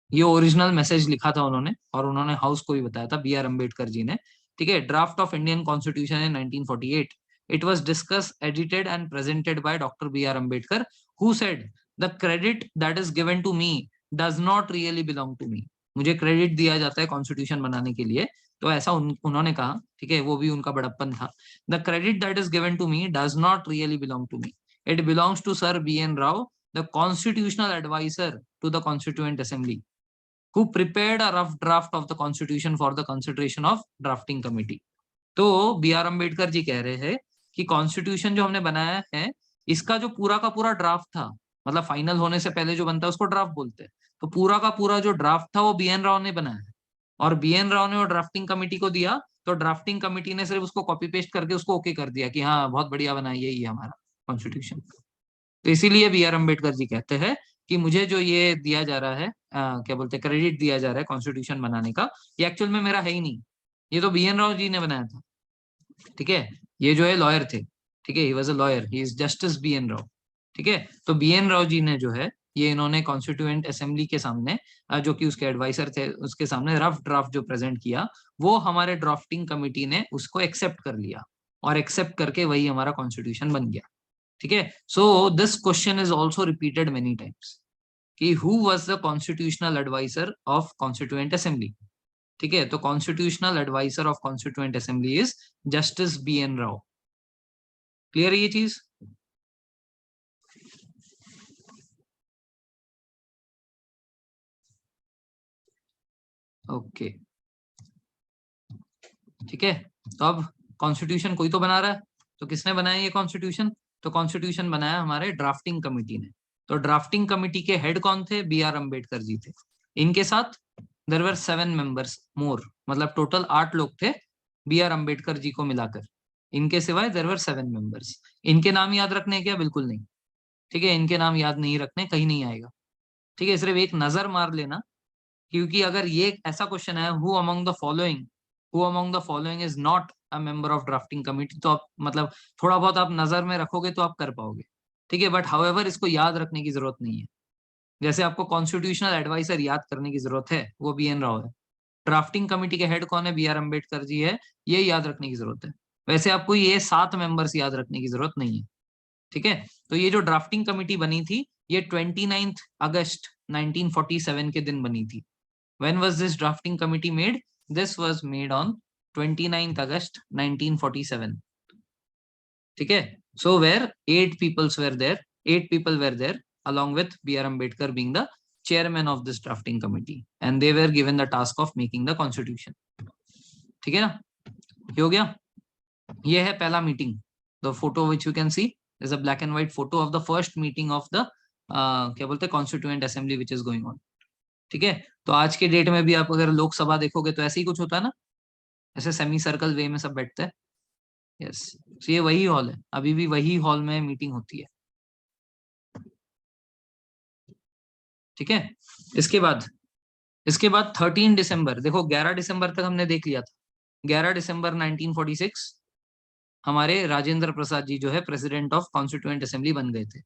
ये ओरिजिनल मैसेज लिखा था उन्होंने, और उन्होंने हाउस को भी बताया था, बी आर अम्बेडकर जी ने। ठीक है, draft of Indian constitution in 1948, it was discuss edited and presented by doctor B R Ambedkar, who said the credit that is given to me does not really belong to me. मुझे credit दिया जाता है constitution बनाने के लिए, तो ऐसा उन्होंने कहा। ठीक है, वो भी उनका बड़प्पन था। The credit that is given to me does not really belong to me, it belongs to sir B N Rau, the constitutional adviser to the constituent assembly, who prepared a rough draft of the constitution for the consideration of drafting committee। तो B R Ambedkar जी कह रहे हैं कि constitution जो हमने बनाया है, इसका जो पूरा का पूरा ड्राफ्ट था, मतलब फाइनल होने से पहले जो बनता है उसको ड्राफ्ट बोलते हैं, तो पूरा का पूरा जो ड्राफ्ट था वो बी एन राव ने बनाया है, और बी एन राव ने वो ड्राफ्टिंग कमिटी को दिया, तो ड्राफ्टिंग कमिटी ने सिर्फ उसको कॉपी पेस्ट करके उसको ओके कर दिया कि हाँ बहुत बढ़िया बना है ये हमारा कॉन्स्टिट्यूशन। तो इसीलिए बी आर अम्बेडकर जी कहते हैं कि मुझे जो ये दिया जा रहा है, क्या बोलते हैं, क्रेडिट दिया जा रहा है कॉन्स्टिट्यूशन बनाने का, ये एक्चुअल में मेरा है ही नहीं, ये तो बी एन राव जी ने बनाया था। ठीक है, ये जो है लॉयर थे। ठीक है, he was a lawyer, he is justice B N Rau. ठीक है, तो बी एन राव जी ने जो है ये इन्होंने कॉन्स्टिट्यूएंट असेंबली के सामने, जो कि उसके एडवाइसर थे, उसके सामने रफ ड्राफ्ट जो प्रेजेंट किया, वो हमारे ड्राफ्टिंग कमिटी ने उसको एक्सेप्ट कर लिया, और एक्सेप्ट करके वही हमारा कॉन्स्टिट्यूशन बन गया। ठीक है, so this question is also repeated many times कि who was the constitutional adviser of constituent assembly. ठीक है, तो constitutional adviser of constituent assembly is justice B N Rau. Clear है ये चीज? ओके, ठीक है, तो अब कॉन्स्टिट्यूशन कोई तो बना रहा है, तो किसने बनाया ये कॉन्स्टिट्यूशन? तो कॉन्स्टिट्यूशन बनाया हमारे ड्राफ्टिंग कमिटी ने। तो ड्राफ्टिंग कमिटी के हेड कौन थे? बी आर अम्बेडकर जी थे। इनके साथ देयर वर 7 मेंबर्स मोर, मतलब टोटल 8 लोग थे बी आर अम्बेडकर जी को मिलाकर। इनके सिवाय देयर वर 7 मेंबर्स। इनके नाम याद रखने क्या? बिल्कुल नहीं। ठीक है, इनके नाम याद नहीं रखने, कहीं नहीं आएगा। ठीक है, सिर्फ एक नजर मार लेना, क्योंकि अगर ये ऐसा क्वेश्चन है, who among the following is not a member of drafting committee, तो आप मतलब थोड़ा बहुत आप नजर में रखोगे तो आप कर पाओगे। ठीक है, बट हाउएवर इसको याद रखने की जरूरत नहीं है। जैसे आपको कॉन्स्टिट्यूशनल एडवाइजर याद करने की जरूरत है, वो बी एन राव है। ड्राफ्टिंग कमिटी के हेड कौन है? बी आर अम्बेडकर जी है, ये याद रखने की जरूरत है। वैसे आपको ये 7 मेंबर्स याद रखने की जरूरत नहीं है। ठीक है, तो ये जो ड्राफ्टिंग कमिटी बनी थी, ये 29 अगस्त 1947 के दिन बनी थी। When was this drafting committee made? This was made on 29th August 1947. ठीक है, so where 8 people were there along with B.R. Ambedkar being the chairman of this drafting committee, and they were given the task of making the constitution. ठीक है ना, ये हो गया। ये है पहला meeting. The photo which you can see is a black and white photo of the first meeting of the क्या बोलते हैं, constituent assembly which is going on। ठीक है, तो आज के डेट में भी आप अगर लोकसभा देखोगे तो ऐसे ही कुछ होता है ना, ऐसे सेमी सर्कल वे में सब बैठते हैं। यस, तो ये वही हॉल है, अभी भी वही हॉल में मीटिंग होती है। ठीक है, इसके बाद 13 दिसंबर, देखो 11 दिसंबर तक हमने देख लिया था। 11 दिसंबर 1946 हमारे राजेंद्र प्रसाद जी जो है प्रेसिडेंट ऑफ कॉन्स्टिट्यूएंट असेंबली बन गए थे।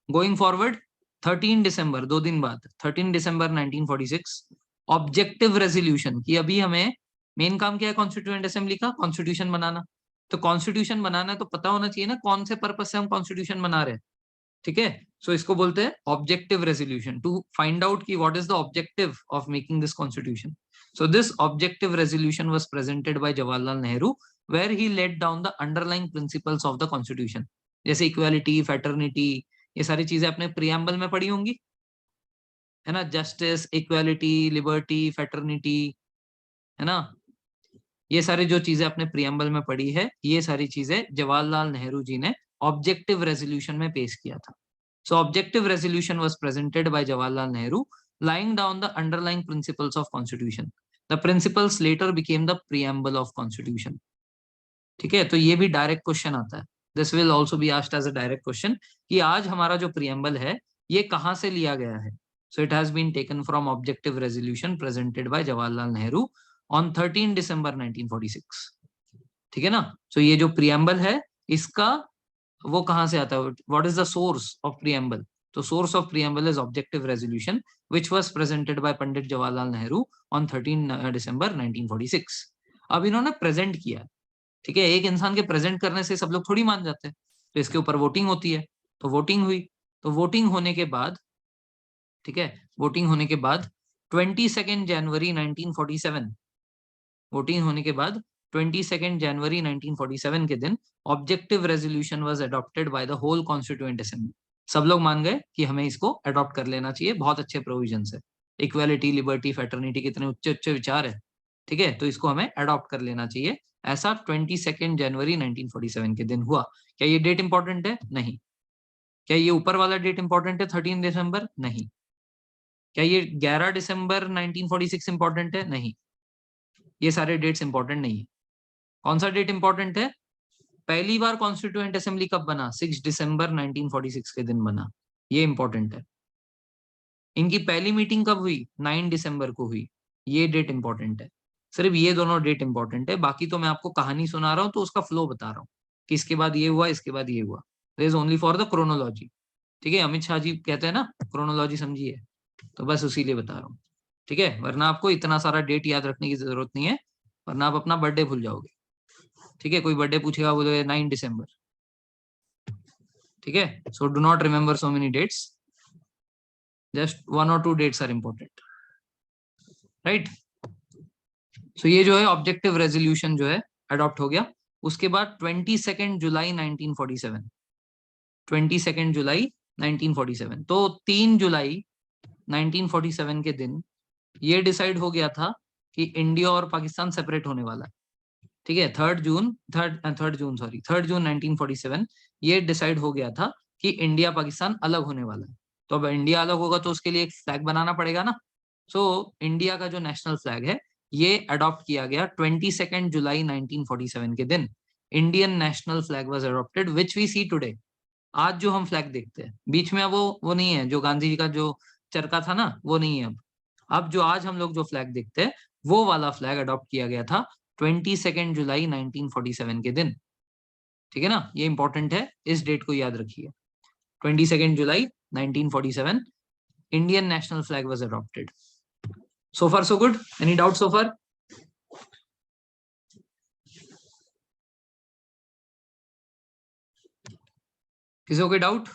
गोइंग फॉरवर्ड 13 दिसंबर, 2 दिन बाद 13 दिसंबर 1946 ऑब्जेक्टिव रेजोल्यूशन की, अभी हमें मेन काम क्या है कॉन्स्टिट्यूएंट असेंबली का? कॉन्स्टिट्यूशन बनाना। तो कॉन्स्टिट्यूशन बनाना है तो पता होना चाहिए ना कौन से पर्पस से हम कॉन्स्टिट्यूशन बना रहे हैं। ठीक है, सो इसको बोलते हैं objective resolution, to find out की what is the objective of making this constitution. So this objective resolution was presented by Jawaharlal Nehru, where he laid down the underlying principles of the constitution, जैसे इक्वालिटी, फैटर्निटी, ये सारी चीजें अपने preamble में पढ़ी होंगी, है ना, जस्टिस, इक्वालिटी, लिबर्टी, फैटर्निटी, है ना। ये सारी जो चीजें अपने प्रियम्बल में पढ़ी है, ये सारी चीजें जवाहरलाल नेहरू जी ने ऑब्जेक्टिव रेजोल्यूशन में पेश किया था. So objective resolution was presented by Jawaharlal Nehru, laying down the underlying principles of constitution. The principles later became the preamble of constitution. ठीक है, तो ये भी डायरेक्ट क्वेश्चन आता है. This will also be asked as a direct question कि आज हमारा जो प्रियम्बल है ये कहाँ से लिया गया है. So it has been taken from objective resolution presented by Jawaharlal Nehru on 13 December 1946. ठीक है ना. सो ये जो प्रियम्बल है इसका वो कहाँ से आता है, what is the source of preamble. तो source of preamble is objective resolution which was presented by Pandit Jawaharlal Nehru on 13 December 1946. अब इन्होंने प्रेजेंट किया. ठीक है, एक इंसान के प्रेजेंट करने से सब लोग थोड़ी मान जाते हैं. तो इसके ऊपर वोटिंग होती है. तो वोटिंग हुई. तो वोटिंग होने के बाद, ठीक है, वोटिंग होने के बाद 22 जनवरी 1947, वोटिंग होने के बाद 22 जनवरी 1947 के दिन objective resolution was adopted by the whole constituent assembly. सब लोग मान गए कि हमें इसको अडॉप्ट कर लेना चाहिए. बहुत अच्छे प्रोविजन है. इक्वालिटी, लिबर्टी, फ्रेटर्निटी, कितने उच्च उच्च विचार है. ठीक है, तो इसको हमें अडॉप्ट कर लेना चाहिए. ऐसा 22 जनवरी 1947 के दिन हुआ. क्या ये डेट इंपॉर्टेंट है? नहीं. क्या ये ऊपर वाला डेट इंपॉर्टेंट है 13 दिसंबर? नहीं. क्या ये 11 दिसंबर 1946 इंपॉर्टेंट है? नहीं. ये सारे डेट्स इंपॉर्टेंट नहीं है. कौन सा डेट इंपॉर्टेंट है? पहली बार कॉन्स्टिट्यूएंट असेंबली कब बना? 6 दिसंबर 1946 के दिन बना. ये इंपॉर्टेंट है. इनकी पहली मीटिंग कब हुई? 9 दिसंबर को हुई. ये डेट इंपॉर्टेंट है. सिर्फ ये दोनों डेट इंपॉर्टेंट है. बाकी तो मैं आपको कहानी सुना रहा हूँ तो उसका फ्लो बता रहा हूँ कि इसके बाद ये हुआ, इसके बाद ये हुआ. This is only for the chronology. ठीक है, अमित शाह जी कहते हैं ना क्रोनोलॉजी समझिए, तो बस उसी लिए बता रहा हूँ. ठीक है, वरना आपको इतना सारा डेट याद रखने की जरूरत नहीं है, वरना आप अपना बर्थडे भूल जाओगे. ठीक है, कोई बर्थडे पूछेगा बोले 9 दिसंबर. ठीक है, so do not remember so many dates, just 1 or 2 dates are important. Right. So ये जो है ऑब्जेक्टिव रेजोल्यूशन जो है अडॉप्ट हो गया. उसके बाद 22 जुलाई 1947, 22 जुलाई 1947, तो 3 जुलाई 1947 के दिन ये डिसाइड हो गया था कि इंडिया और पाकिस्तान सेपरेट होने वाला है. ठीक है, 3 जून 1947 ये डिसाइड हो गया था कि इंडिया पाकिस्तान अलग होने वाला है. तो अब इंडिया अलग होगा तो उसके लिए एक फ्लैग बनाना पड़ेगा ना. सो इंडिया का जो नेशनल फ्लैग है ये अडॉप्ट किया गया 22 जुलाई 1947 के दिन. Indian national flag was adopted which we see today. आज जो हम फ्लैग देखते हैं बीच में वो नहीं है, जो गांधी जी का जो चरखा था ना वो नहीं है. अब जो आज हम लोग जो फ्लैग देखते हैं वो वाला फ्लैग अडॉप्ट किया गया था 22 जुलाई 1947 के दिन. ठीक है ना, ये इंपॉर्टेंट है, इस डेट को याद रखिए. 22 जुलाई 1947 Indian national flag was adopted. So far so good. Any doubt so far? किसी को कोई डाउट?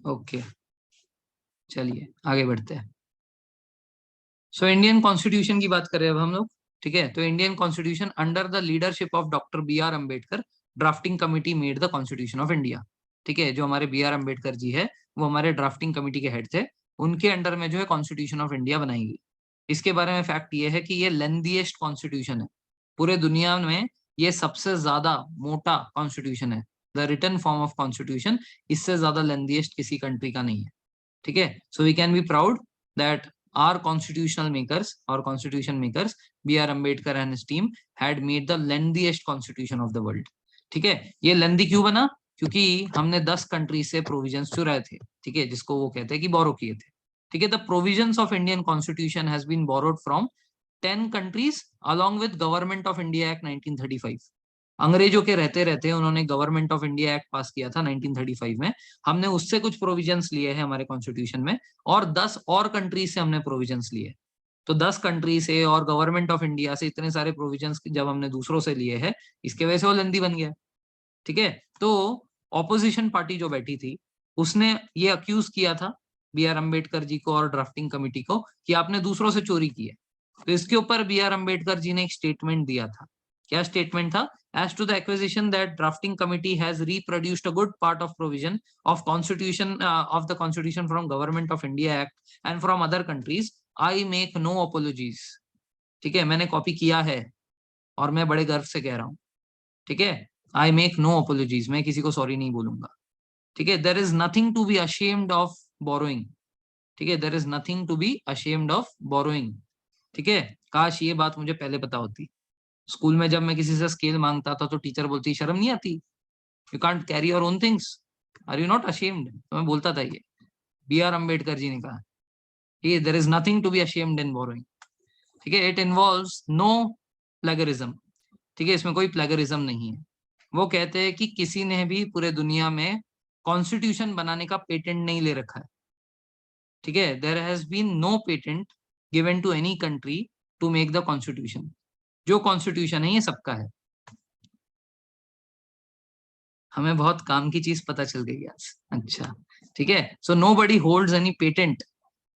ओके, चलिए आगे बढ़ते हैं. सो इंडियन कॉन्स्टिट्यूशन की बात करें अब हम लोग. ठीक है, तो Indian constitution under the leadership of doctor B.R. Ambedkar drafting committee made the constitution of India. ठीक है, जो हमारे B.R. अम्बेडकर जी है वो हमारे ड्राफ्टिंग कमिटी के हेड थे. उनके अंडर में जो है कॉन्स्टिट्यूशन ऑफ इंडिया बनाई गई. इसके बारे में फैक्ट ये है कि ये लेंथीएस्ट कॉन्स्टिट्यूशन है पूरे दुनिया में. ये सबसे ज्यादा मोटा कॉन्स्टिट्यूशन है. The written form of constitution इससे ज्यादा लेंथीएस्ट किसी कंट्री का नहीं है. ठीक है, so we can be proud that our constitution makers B.R. Ambedkar and his team had made the lengthiest constitution of the world. ठीक है, ये लेंदी क्यों बना? क्योंकि हमने 10 कंट्री से प्रोविजंस चुराए थे. ठीक है, जिसको वो कहते हैं कि बोरो किए थे. ठीक है, the provisions of Indian constitution has been borrowed from 10 countries along with government of India act 1935. अंग्रेजों के रहते रहते उन्होंने government of India act pass किया था 1935 में. हमने उससे कुछ प्रोविजंस लिए हैं हमारे कॉन्स्टिट्यूशन में और 10 और कंट्रीज से हमने प्रोविजंस लिए. तो 10 कंट्री से और गवर्नमेंट ऑफ इंडिया से इतने सारे प्रोविजंस जब हमने दूसरों से लिए हैं इसके वजह से वो लेंदी बन गया. ठीक है, तो ऑपोजिशन पार्टी जो बैठी थी उसने ये अक्यूज किया था B.R. अम्बेडकर जी को और ड्राफ्टिंग कमिटी को कि आपने दूसरों से चोरी की है. तो इसके ऊपर B.R. अम्बेडकर जी ने एक स्टेटमेंट दिया था. क्या स्टेटमेंट था? As to the acquisition that drafting committee has reproduced a good part of provision of the Constitution from Government of India Act and from other countries, I make no apologies. ठीक है, मैंने copy किया है और मैं बड़े गर्व से कह रहा हूँ। ठीक है, आई मेक नो अपोलॉजीज, मैं किसी को सॉरी नहीं बोलूंगा। ठीक है, there is nothing to be ashamed of borrowing. ठीक है, there is nothing to be ashamed of borrowing. ठीक है, काश ये बात मुझे पहले पता होती। स्कूल में जब मैं किसी से स्केल मांगता था तो टीचर बोलती शर्म नहीं आती, you can't carry your own things, are you not ashamed. तो मैं बोलता था ये बी आर अम्बेडकर जी ने कहा, ये there is nothing to be ashamed in borrowing. ठीक है, इट इन्वॉल्व्स नो प्लेगरिज्म। ठीक है, इसमें कोई प्लेगरिज्म नहीं है। वो कहते हैं कि किसी ने भी पूरे दुनिया में कॉन्स्टिट्यूशन बनाने का पेटेंट नहीं ले रखा है। ठीक है, there has been no patent given to any country to make the constitution. जो कॉन्स्टिट्यूशन है ये सबका है। हमें बहुत काम की चीज पता चल गई आज। अच्छा, ठीक है, so nobody holds any patent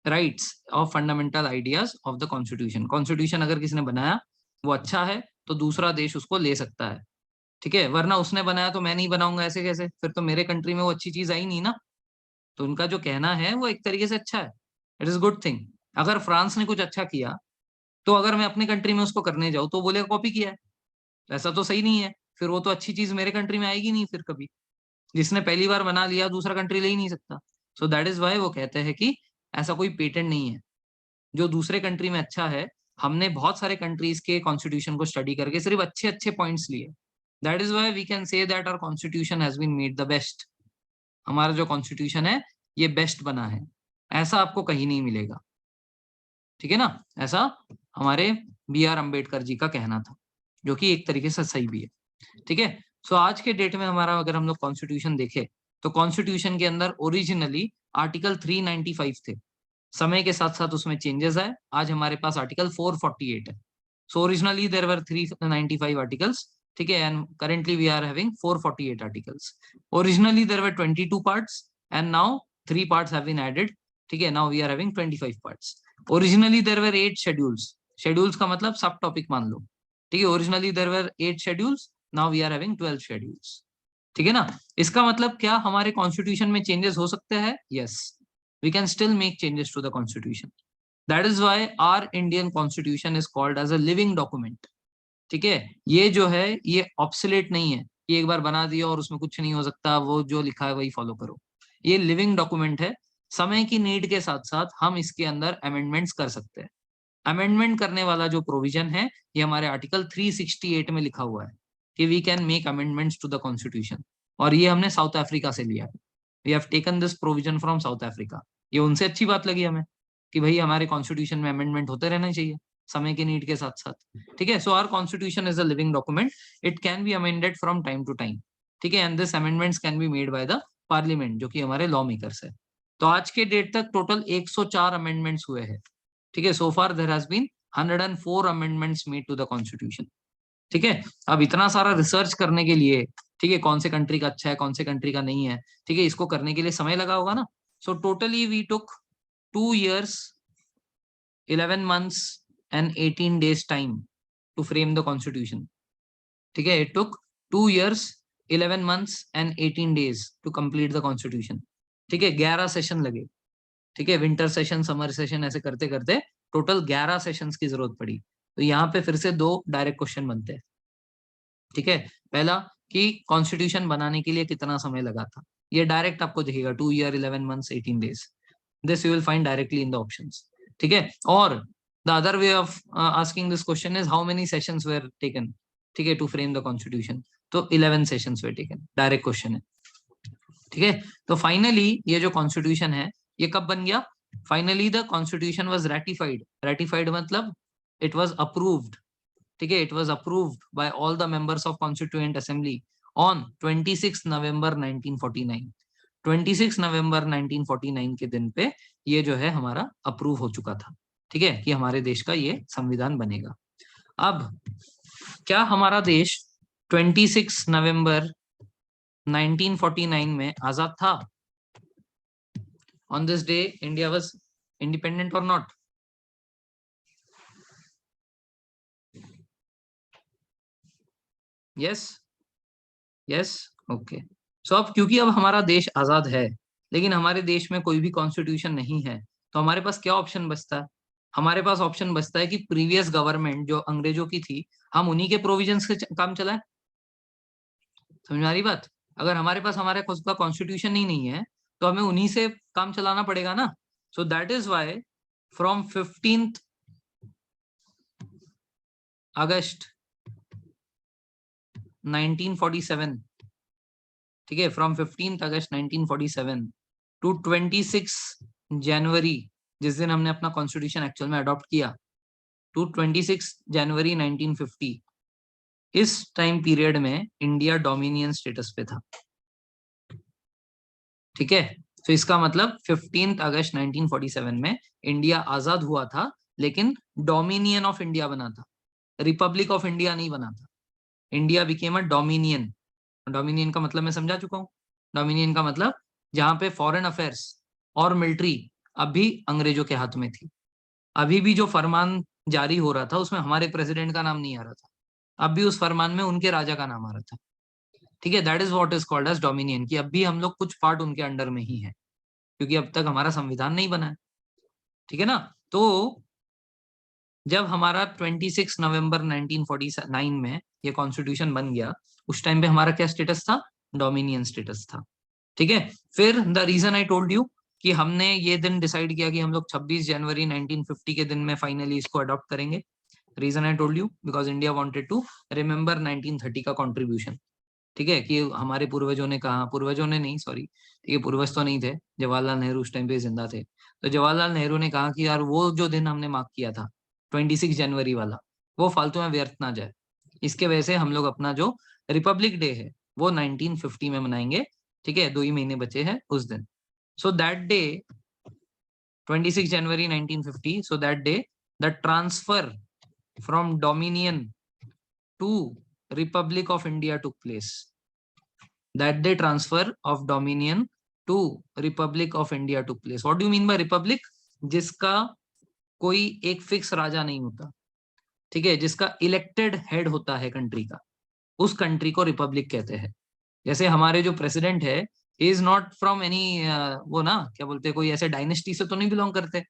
rights of fundamental ideas of the constitution. Constitution अगर किसी ने बनाया वो अच्छा है तो दूसरा देश उसको ले सकता है। ठीक है, वरना उसने बनाया तो मैं नहीं बनाऊंगा, ऐसे कैसे? फिर तो मेरे कंट्री में वो अच्छी चीज आई नहीं ना। तो उनका जो कहना है वो एक तरीके से अच्छा है, इट इज गुड थिंग। अगर फ्रांस ने कुछ अच्छा किया तो अगर मैं अपनी कंट्री में उसको करने जाऊँ तो बोलेगा कॉपी किया है। ऐसा तो सही नहीं है, फिर वो तो अच्छी चीज मेरे कंट्री में आएगी नहीं फिर कभी। जिसने पहली बार बना लिया दूसरा कंट्री ले ही नहीं सकता। सो दैट इज वाई वो कहते हैं कि ऐसा कोई पेटेंट नहीं है। जो दूसरे कंट्री में अच्छा है, हमने बहुत सारे कंट्रीज के कॉन्स्टिट्यूशन को स्टडी करके सिर्फ अच्छे अच्छे पॉइंट्स लिए। That is why we can say that our constitution has been made the best. हमारा जो कॉन्स्टिट्यूशन है ये बेस्ट बना है, ऐसा आपको कहीं नहीं मिलेगा। ठीक है ना, ऐसा हमारे बी आर अम्बेडकर जी का कहना था, जो कि एक तरीके से सही भी है। ठीक है, सो आज के डेट में हमारा अगर हम लोग कॉन्स्टिट्यूशन देखें तो कॉन्स्टिट्यूशन के अंदर ओरिजिनली आर्टिकल 395 थे। समय के साथ साथ उसमें चेंजेस आए, आज हमारे पास आर्टिकल 448 है। So originally there were 395 articles. ठीक है, and currently we are having 448 articles. Originally there were 22 parts and now 3 parts have been added. ठीक है, now we are having 25 parts. Originally there were 8 schedules. Schedules का मतलब सब topic मान लो। ठीक है, originally there were 8 schedules, now we are having 12 schedules. ठीक है ना, इसका मतलब क्या हमारे कॉन्स्टिट्यूशन में चेंजेस हो सकते हैं? Yes, we can still make changes to the constitution. That is why our Indian constitution is called as a living document. ठीक है, ये जो है ये ऑब्सोलेट नहीं है कि एक बार बना दिया और उसमें कुछ नहीं हो सकता, वो जो लिखा है वही फॉलो करो। ये लिविंग डॉक्यूमेंट है। समय की नीड के साथ साथ हम इसके अंदर अमेंडमेंट्स कर सकते हैं। अमेंडमेंट करने वाला जो प्रोविजन है ये हमारे आर्टिकल 368 में लिखा हुआ है कि we can make amendments to the constitution. और ये हमने साउथ अफ्रीका से लिया है। We have taken this provision from South Africa. ये उनसे अच्छी बात लगी हमें कि भाई हमारे कॉन्स्टिट्यूशन में अमेंडमेंट होते रहना चाहिए समय की नीड के साथ साथ। ठीक है, so our constitution is a living document, it can be amended from time to time. ठीक है, and this amendments can be made by the parliament, जो कि हमारे लॉ मेकर्स है। तो आज के डेट तक टोटल 104 अमेंडमेंट्स हुए हैं। ठीक है, so far there has been 104 amendments made to the constitution. ठीक है, अब इतना सारा रिसर्च करने के लिए, ठीक है, कौन से कंट्री का अच्छा है कौन से कंट्री का नहीं है, ठीक है, इसको करने के लिए समय लगा होगा ना। So totally we took 2 years 11 months and 18 days time to frame the constitution. ठीक है, it took 2 years 11 months and 18 days to complete the constitution. ठीक है, 11 सेशन लगे। ठीक है, विंटर सेशन समर सेशन ऐसे करते करते टोटल 11 सेशंस की जरूरत पड़ी। तो यहाँ पे फिर से 2 डायरेक्ट क्वेश्चन बनते हैं। ठीक है, पहला कि कॉन्स्टिट्यूशन बनाने के लिए कितना समय लगा था, ये डायरेक्ट आपको दिखेगा 2 year 11 months 18 days। This you will find directly in the options. ठीक है, और the other way of asking this question is how many sessions where taken. ठीक है, टू फ्रेम द कॉन्स्टिट्यूशन, तो 11 sessions where taken, direct question है। ठीक है, तो फाइनली ये जो कॉन्स्टिट्यूशन है ये कब बन गया? Finally the constitution was ratified. Ratified मतलब इट वाज अप्रूव्ड। ठीक है, it was approved by all the members of constituent assembly on 26 November 1949। 26 November 1949 के दिन पे ये जो है हमारा अप्रूव हो चुका था। ठीक है, कि हमारे देश का ये संविधान बनेगा। अब क्या हमारा देश 26 नवंबर 1949 में आजाद था? On this day India was independent or not? Yes, yes, okay. So अब क्योंकि अब हमारा देश आजाद है लेकिन हमारे देश में कोई भी कॉन्स्टिट्यूशन नहीं है, तो हमारे पास क्या ऑप्शन बचता है? हमारे पास ऑप्शन बचता है कि प्रीवियस गवर्नमेंट जो अंग्रेजों की थी, हम उन्हीं के प्रोविजंस से काम चलाएं। समझ में आ रही बात? अगर हमारे पास हमारे खुद का कॉन्स्टिट्यूशन ही नहीं है तो हमें उन्हीं से काम चलाना पड़ेगा ना। So that is why from 15th August 1947, ठीक है, फ्रॉम 15th अगस्त 1947 टू 26 जनवरी, जिस दिन हमने अपना कॉन्स्टिट्यूशन एक्चुअल में अडॉप्ट किया, टू 26 जनवरी 1950, इस टाइम पीरियड में इंडिया डोमिनियन स्टेटस पे था। ठीक है, तो इसका मतलब 15th अगस्त 1947 में इंडिया आजाद हुआ था, लेकिन डोमिनियन ऑफ इंडिया बना था, रिपब्लिक ऑफ इंडिया नहीं बना था। India became a dominion. Dominion का मतलब मैं समझा चुका हूँ। डोमिनियन का मतलब जहां पे फॉरेन अफेयर्स और मिलिट्री अभी अंग्रेजों के हाथ में थी। अभी भी जो फरमान जारी हो रहा था उसमें हमारे प्रेसिडेंट का नाम नहीं आ रहा था, अब भी उस फरमान में उनके राजा का नाम आ रहा था। ठीक है, that is what is called as dominion, कि अब भी हम लोग कुछ पार्ट उनके अंडर में ही है, क्योंकि अब तक हमारा संविधान नहीं बना है। ठीक है ना? तो जब हमारा 26 नवंबर 1949 में ये कॉन्स्टिट्यूशन बन गया, उस टाइम पे हमारा क्या स्टेटस था? डोमिनियन स्टेटस था। ठीक है, फिर the reason I told you कि हमने ये दिन डिसाइड किया कि हम लोग 26 जनवरी 1950 के दिन में फाइनली इसको अडॉप्ट करेंगे। Reason I told you because India wanted to remember 1930 का कंट्रीब्यूशन। ठीक है, कि हमारे पूर्वजों ने कहा, पूर्वजों ने नहीं, सॉरी, ठीक है, पूर्वज तो नहीं थे, जवाहरलाल नेहरू उस टाइम पे जिंदा थे, तो जवाहरलाल नेहरू ने कहा कि यार वो जो दिन हमने मार्क किया था 26 जनवरी वाला, वो फालतू में व्यर्थ ना जाए। इसके वजह से हम लोग अपना जो रिपब्लिक डे है वो 1950 में मनाएंगे। ठीक है, 2 ही महीने बचे हैं उस दिन। So that day 26 January 1950, so that day the transfer from dominion to republic of India took place. That day transfer of dominion to Republic of India took place. What do you mean by republic? जिसका कोई एक fix राजा नहीं होता, ठीक है, जिसका elected head होता है कंट्री का, उस कंट्री को रिपब्लिक कहते हैं। जैसे हमारे जो प्रेसिडेंट है इज नॉट फ्रॉम एनी, वो ना क्या बोलते हैं, कोई ऐसे डायनेस्टी से तो नहीं बिलोंग करते।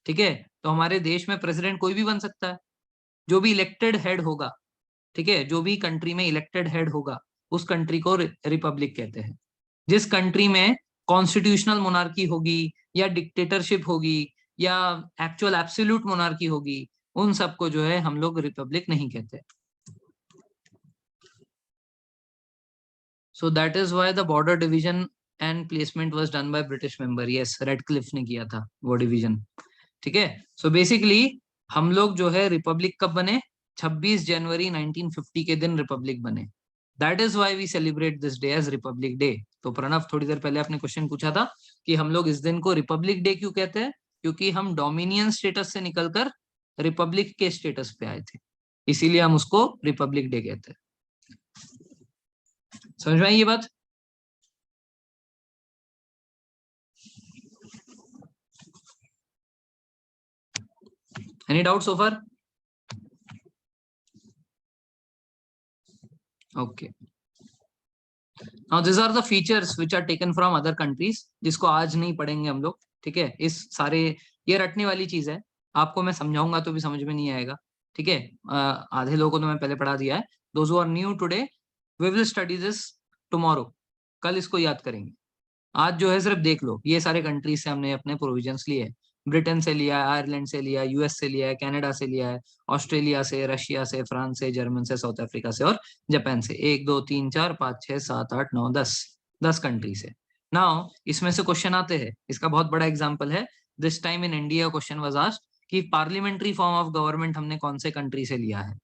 ठीक है, तो हमारे देश में प्रेसिडेंट कोई भी बन सकता है, जो भी इलेक्टेड हेड होगा। ठीक है, जो भी कंट्री में इलेक्टेड हेड होगा उस कंट्री को रिपब्लिक कहते हैं। जिस कंट्री में कॉन्स्टिट्यूशनल मोनार्की होगी या डिक्टेटरशिप होगी या एक्चुअल एब्सोल्यूट मोनार्की होगी, उन सबको जो है हम लोग रिपब्लिक नहीं कहते। So that is why the border division and placement was done by British member. Yes, Radcliffe ने किया था वो डिवीजन। ठीक है, सो बेसिकली हम लोग जो है रिपब्लिक कब बने? 26 जनवरी 1950 के दिन रिपब्लिक बने। That is why we celebrate this day as republic day. तो प्रणव थोड़ी देर पहले आपने क्वेश्चन पूछा था कि हम लोग इस दिन को रिपब्लिक डे क्यों कहते हैं? क्योंकि हम डोमिनियन स्टेटस से निकलकर रिपब्लिक के स्टेटस पे आए थे, इसीलिए हम उसको रिपब्लिक डे कहते हैं। समझ में आई ये बात? Any doubt so far? Okay, now this are the features which are taken from other countries, जिसको आज नहीं पढ़ेंगे हम लोग। ठीक है, इस सारे, ये रटने वाली चीज है, आपको मैं समझाऊंगा तो भी समझ में नहीं आएगा। ठीक है, आधे लोगों को तो मैं पहले पढ़ा दिया है। Those who are new today, we will study this tomorrow, कल इसको याद करेंगे। आज जो है सिर्फ देख लो, ये सारे कंट्रीज से हमने अपने प्रोविजंस लिए हैं। ब्रिटेन से लिया है, आयरलैंड से लिया है, यूएस से लिया है, कनाडा से लिया है, ऑस्ट्रेलिया से, रशिया से, फ्रांस से, जर्मन से, साउथ अफ्रीका से और जापान से। 1 2 3 4 5 6 7 8 9 10, 10 कंट्री से। नाउ इसमें से क्वेश्चन आते हैं, इसका बहुत बड़ा एग्जाम्पल है। This time in India question was asked कि पार्लियामेंट्री फॉर्म ऑफ गवर्नमेंट हमने कौन से कंट्री से लिया है।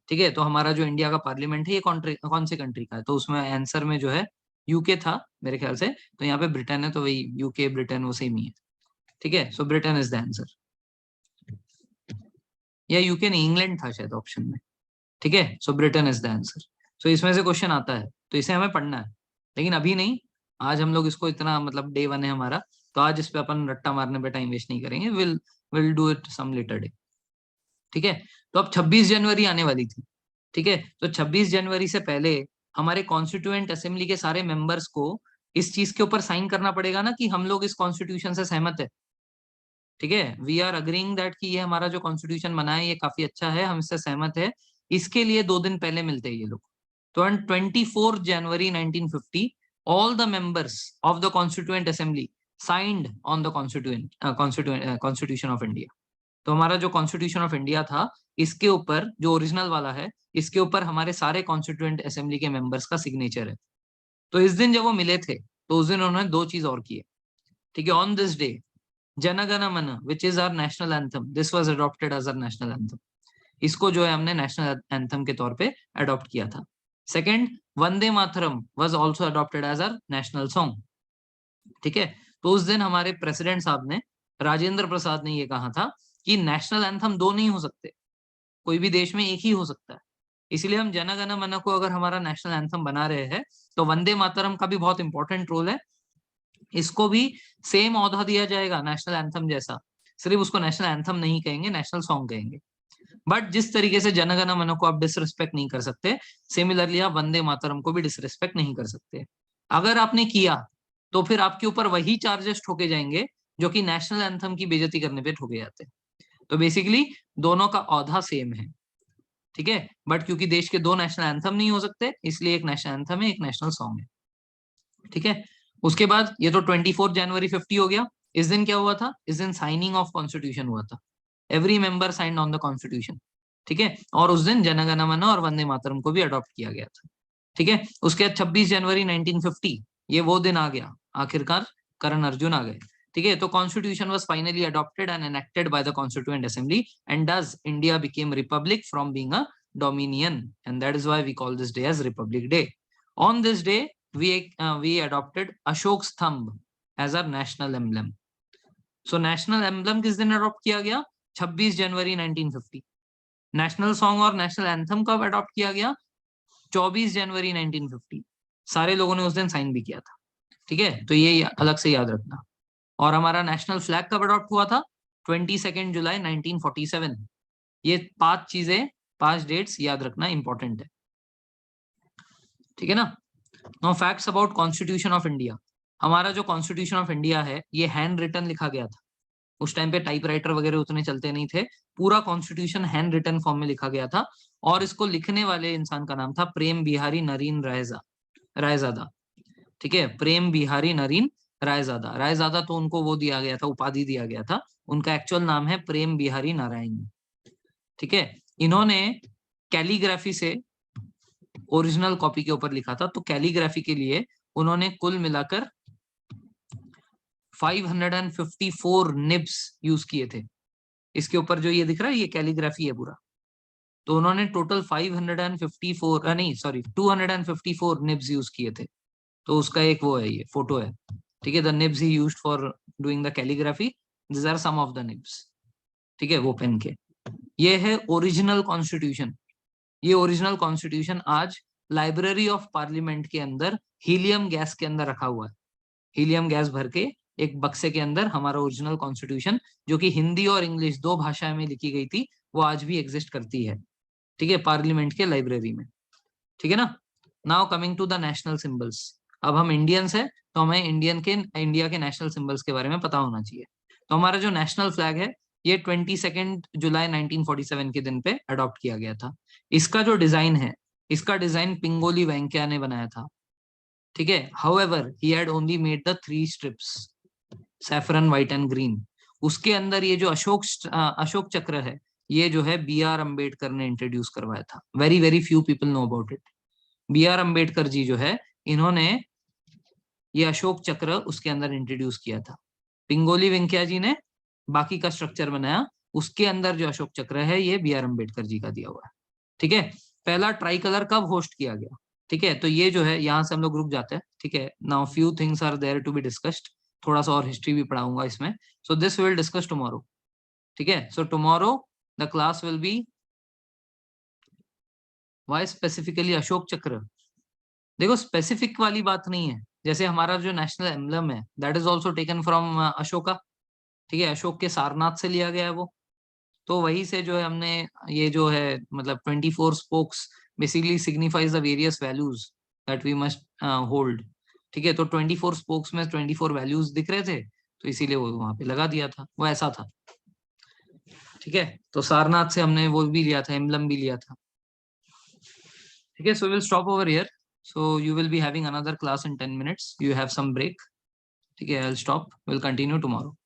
ठीक है, तो हमारा जो इंडिया का पार्लियामेंट है ये कौन से कंट्री का है? तो उसमें आंसर में जो है यूके था मेरे ख्याल से, तो यहाँ पे ब्रिटेन है, तो वही यूके ब्रिटेन वो सेम ही है। ठीक है, सो ब्रिटेन इज द आंसर, या यूके नहीं, इंग्लैंड था शायद ऑप्शन में। ठीक है, सो ब्रिटेन इज द आंसर। सो इसमें से क्वेश्चन आता है तो इसे हमें पढ़ना है, लेकिन अभी नहीं। आज हम लोग इसको इतना, मतलब डे 1 है हमारा, तो आज इस पे अपन रट्टा मारने पे टाइम वेस्ट नहीं करेंगे। Will do it some later day. ठीक है, तो अब 26 जनवरी आने वाली थी। ठीक है, तो 26 जनवरी से पहले हमारे कॉन्स्टिट्यूएंट असेंबली के सारे मेंबर्स को इस चीज के ऊपर साइन करना पड़ेगा ना कि हम लोग इस कॉन्स्टिट्यूशन से सहमत है। ठीक है, वी आर अग्रीइंग दैट कि ये हमारा जो कॉन्स्टिट्यूशन बना है ये काफी अच्छा है, हम इससे सहमत है। इसके लिए 2 दिन पहले मिलते हैं ये लोग। तो on 24 January 1950 all the members of the constituent assembly signed on the constitution of India। तो हमारा जो कॉन्स्टिट्यूशन ऑफ इंडिया था, इसके ऊपर जो ओरिजिनल वाला है, इसके ऊपर हमारे सारे कॉन्स्टिट्यूएंट असेंबली के मेंबर्स का सिग्नेचर है। तो इस दिन जब वो मिले थे, तो उस दिन उन्होंने 2 चीज और की है। ठीक है, on this day Jana Gana Mana which is our national anthem, this was adopted as our national anthem. इसको जो है हमने नेशनल एंथम के तौर पे अडॉप्ट किया था। Second, Vande Mataram was also adopted as our national song. ठीक है, तो उस दिन हमारे प्रेसिडेंट साहब ने, राजेंद्र प्रसाद ने ये कहा था कि नेशनल एंथम 2 नहीं हो सकते, कोई भी देश में एक ही हो सकता है। इसलिए हम जन गण मन को अगर हमारा नेशनल एंथम बना रहे हैं, तो वंदे मातरम का भी बहुत इंपॉर्टेंट रोल है। इसको भी सेम औहदा दिया जाएगा नेशनल एंथम जैसा, सिर्फ उसको नेशनल एंथम नहीं कहेंगे, नेशनल सॉन्ग कहेंगे। बट जिस तरीके से जन गण मन को आप डिसरिस्पेक्ट नहीं कर सकते, सिमिलरली आप वंदे मातरम को भी डिसरिस्पेक्ट नहीं कर सकते। अगर आपने किया तो फिर आपके ऊपर वही चार्जेस ठोके जाएंगे जो कि नेशनल एंथम की बेइज्जती करने पे ठोके जाते हैं। तो बेसिकली दोनों का औहदा सेम है। ठीक है, बट क्योंकि देश के 2 नेशनल एंथम नहीं हो सकते, इसलिए एक नेशनल एंथम है, एक नेशनल सॉन्ग है। ठीक है, उसके बाद ये तो 24 जनवरी 50 हो गया। इस दिन क्या हुआ था? इस दिन साइनिंग ऑफ कॉन्स्टिट्यूशन हुआ था। Every member signed on the constitution. ठीक है, और उस दिन जन गण मन और वंदे मातरम को भी अडॉप्ट किया गया था। ठीक है, उसके बाद 26 जनवरी 1950 ये वो दिन आ गया, आखिरकार करण अर्जुन आ गए। ठीक है, तो constitution was finally adopted and enacted by the constituent assembly and thus India became republic from being a dominion and that is why we call this day as republic day. On this day we adopted Ashok Stambh as our national emblem. So national emblem किस दिन adopt किया गया? 26 January 1950। National song और national anthem कब adopt किया गया? 24 जनवरी 1950। सारे लोगों ने उस दिन साइन भी किया था। ठीक है, तो ये अलग से याद रखना। और हमारा नेशनल फ्लैग कब अडॉप्ट हुआ था? 22 जुलाई 1947। ये 5 चीजें, 5 डेट्स याद रखना इंपॉर्टेंट है। ठीक है ना? No facts about constitution of India. हमारा जो कॉन्स्टिट्यूशन ऑफ इंडिया है, ये हैंड रिटन लिखा गया था। उस टाइम पे टाइपराइटर वगैरह उतने चलते नहीं थे, पूरा कॉन्स्टिट्यूशन हैंड रिटन फॉर्म में लिखा गया था। और इसको लिखने वाले इंसान का नाम था प्रेम बिहारी नरीन रायजादा। ठीक है, प्रेम बिहारी नरीन रायजादा। रायजादा तो उनको वो दिया गया था, उपाधि दिया गया था, उनका एक्चुअल नाम है प्रेम बिहारी नारायण। ठीक है, इन्होंने कैलीग्राफी से ओरिजिनल कॉपी के ऊपर लिखा था। तो कैलीग्राफी के लिए उन्होंने कुल मिलाकर 554 निब्स यूज किए थे। इसके ऊपर जो ये दिख रहा है, ये कैलीग्राफी है पूरा। तो उन्होंने टोटल 254 निब्स यूज किए थे। तो उसका एक वो है, ये फोटो है। ठीक है, the nibs he used for doing the calligraphy, this are some of the nibs. ठीक है, वो पेन के। ये है ओरिजिनल कॉन्स्टिट्यूशन। ये ओरिजिनल कॉन्स्टिट्यूशन आज लाइब्रेरी ऑफ पार्लियामेंट के अंदर हीलियम गैस के अंदर रखा हुआ है। हीलियम गैस भर के एक बक्से के अंदर हमारा ओरिजिनल कॉन्स्टिट्यूशन, जो कि हिंदी और इंग्लिश 2 भाषाएं में लिखी गई थी, वो आज भी एग्जिस्ट करती है। ठीक है, पार्लियामेंट के लाइब्रेरी में। ठीक है ना? Now coming to the national symbols. अब हम इंडियंस है, तो हमें इंडिया के नेशनल सिंबल्स के बारे में पता होना चाहिए। तो हमारा जो नेशनल फ्लैग है, ये 22 जुलाई 1947 के दिन पे अडॉप्ट किया गया था। इसका जो डिजाइन है, इसका डिजाइन पिंगोली वेंकैया ने बनाया था। ठीक है, however he had only made the 3 strips, saffron, white and green. उसके अंदर ये जो अशोक चक्र है, ये जो है B.R. अम्बेडकर ने इंट्रोड्यूस करवाया था। Very very few people know about it. B.R. Ambedkar ji जो है, इन्होंने ये अशोक चक्र उसके अंदर इंट्रोड्यूस किया था। पिंगोली वेंकैया जी ने बाकी का स्ट्रक्चर बनाया, उसके अंदर जो अशोक चक्र है, ये B.R. अम्बेडकर जी का दिया हुआ है। ठीक है, पहला ट्राई कलर कब होस्ट किया गया? ठीक है, तो ये जो है, यहां से हम लोग रुक जाते हैं। ठीक है, now few things are there to be discussed. थोड़ा सा और हिस्ट्री भी पढ़ाऊंगा इसमें। So this will discuss tomorrow. ठीक है, so tomorrow the class will be why specifically Ashok Chakra. देखो, स्पेसिफिक वाली बात नहीं है। जैसे हमारा जो नेशनल एम्बलम है, that is also taken from Ashoka. ठीक है, अशोक के सारनाथ से लिया गया है वो। तो वही से जो है हमने, ये जो है मतलब 24 spokes basically signifies the various values that we must hold. ठीक है, तो 24 स्पोक्स में 24 वैल्यूज दिख रहे थे, तो इसीलिए वो वहां पे लगा दिया था, वो ऐसा था। ठीक है, तो सारनाथ से हमने वो भी लिया था, एम्बलम भी लिया था। ठीक है, so will stop over here. So you will be having another class in 10 minutes, you have some break. ठीक है, I will stop, will continue tomorrow.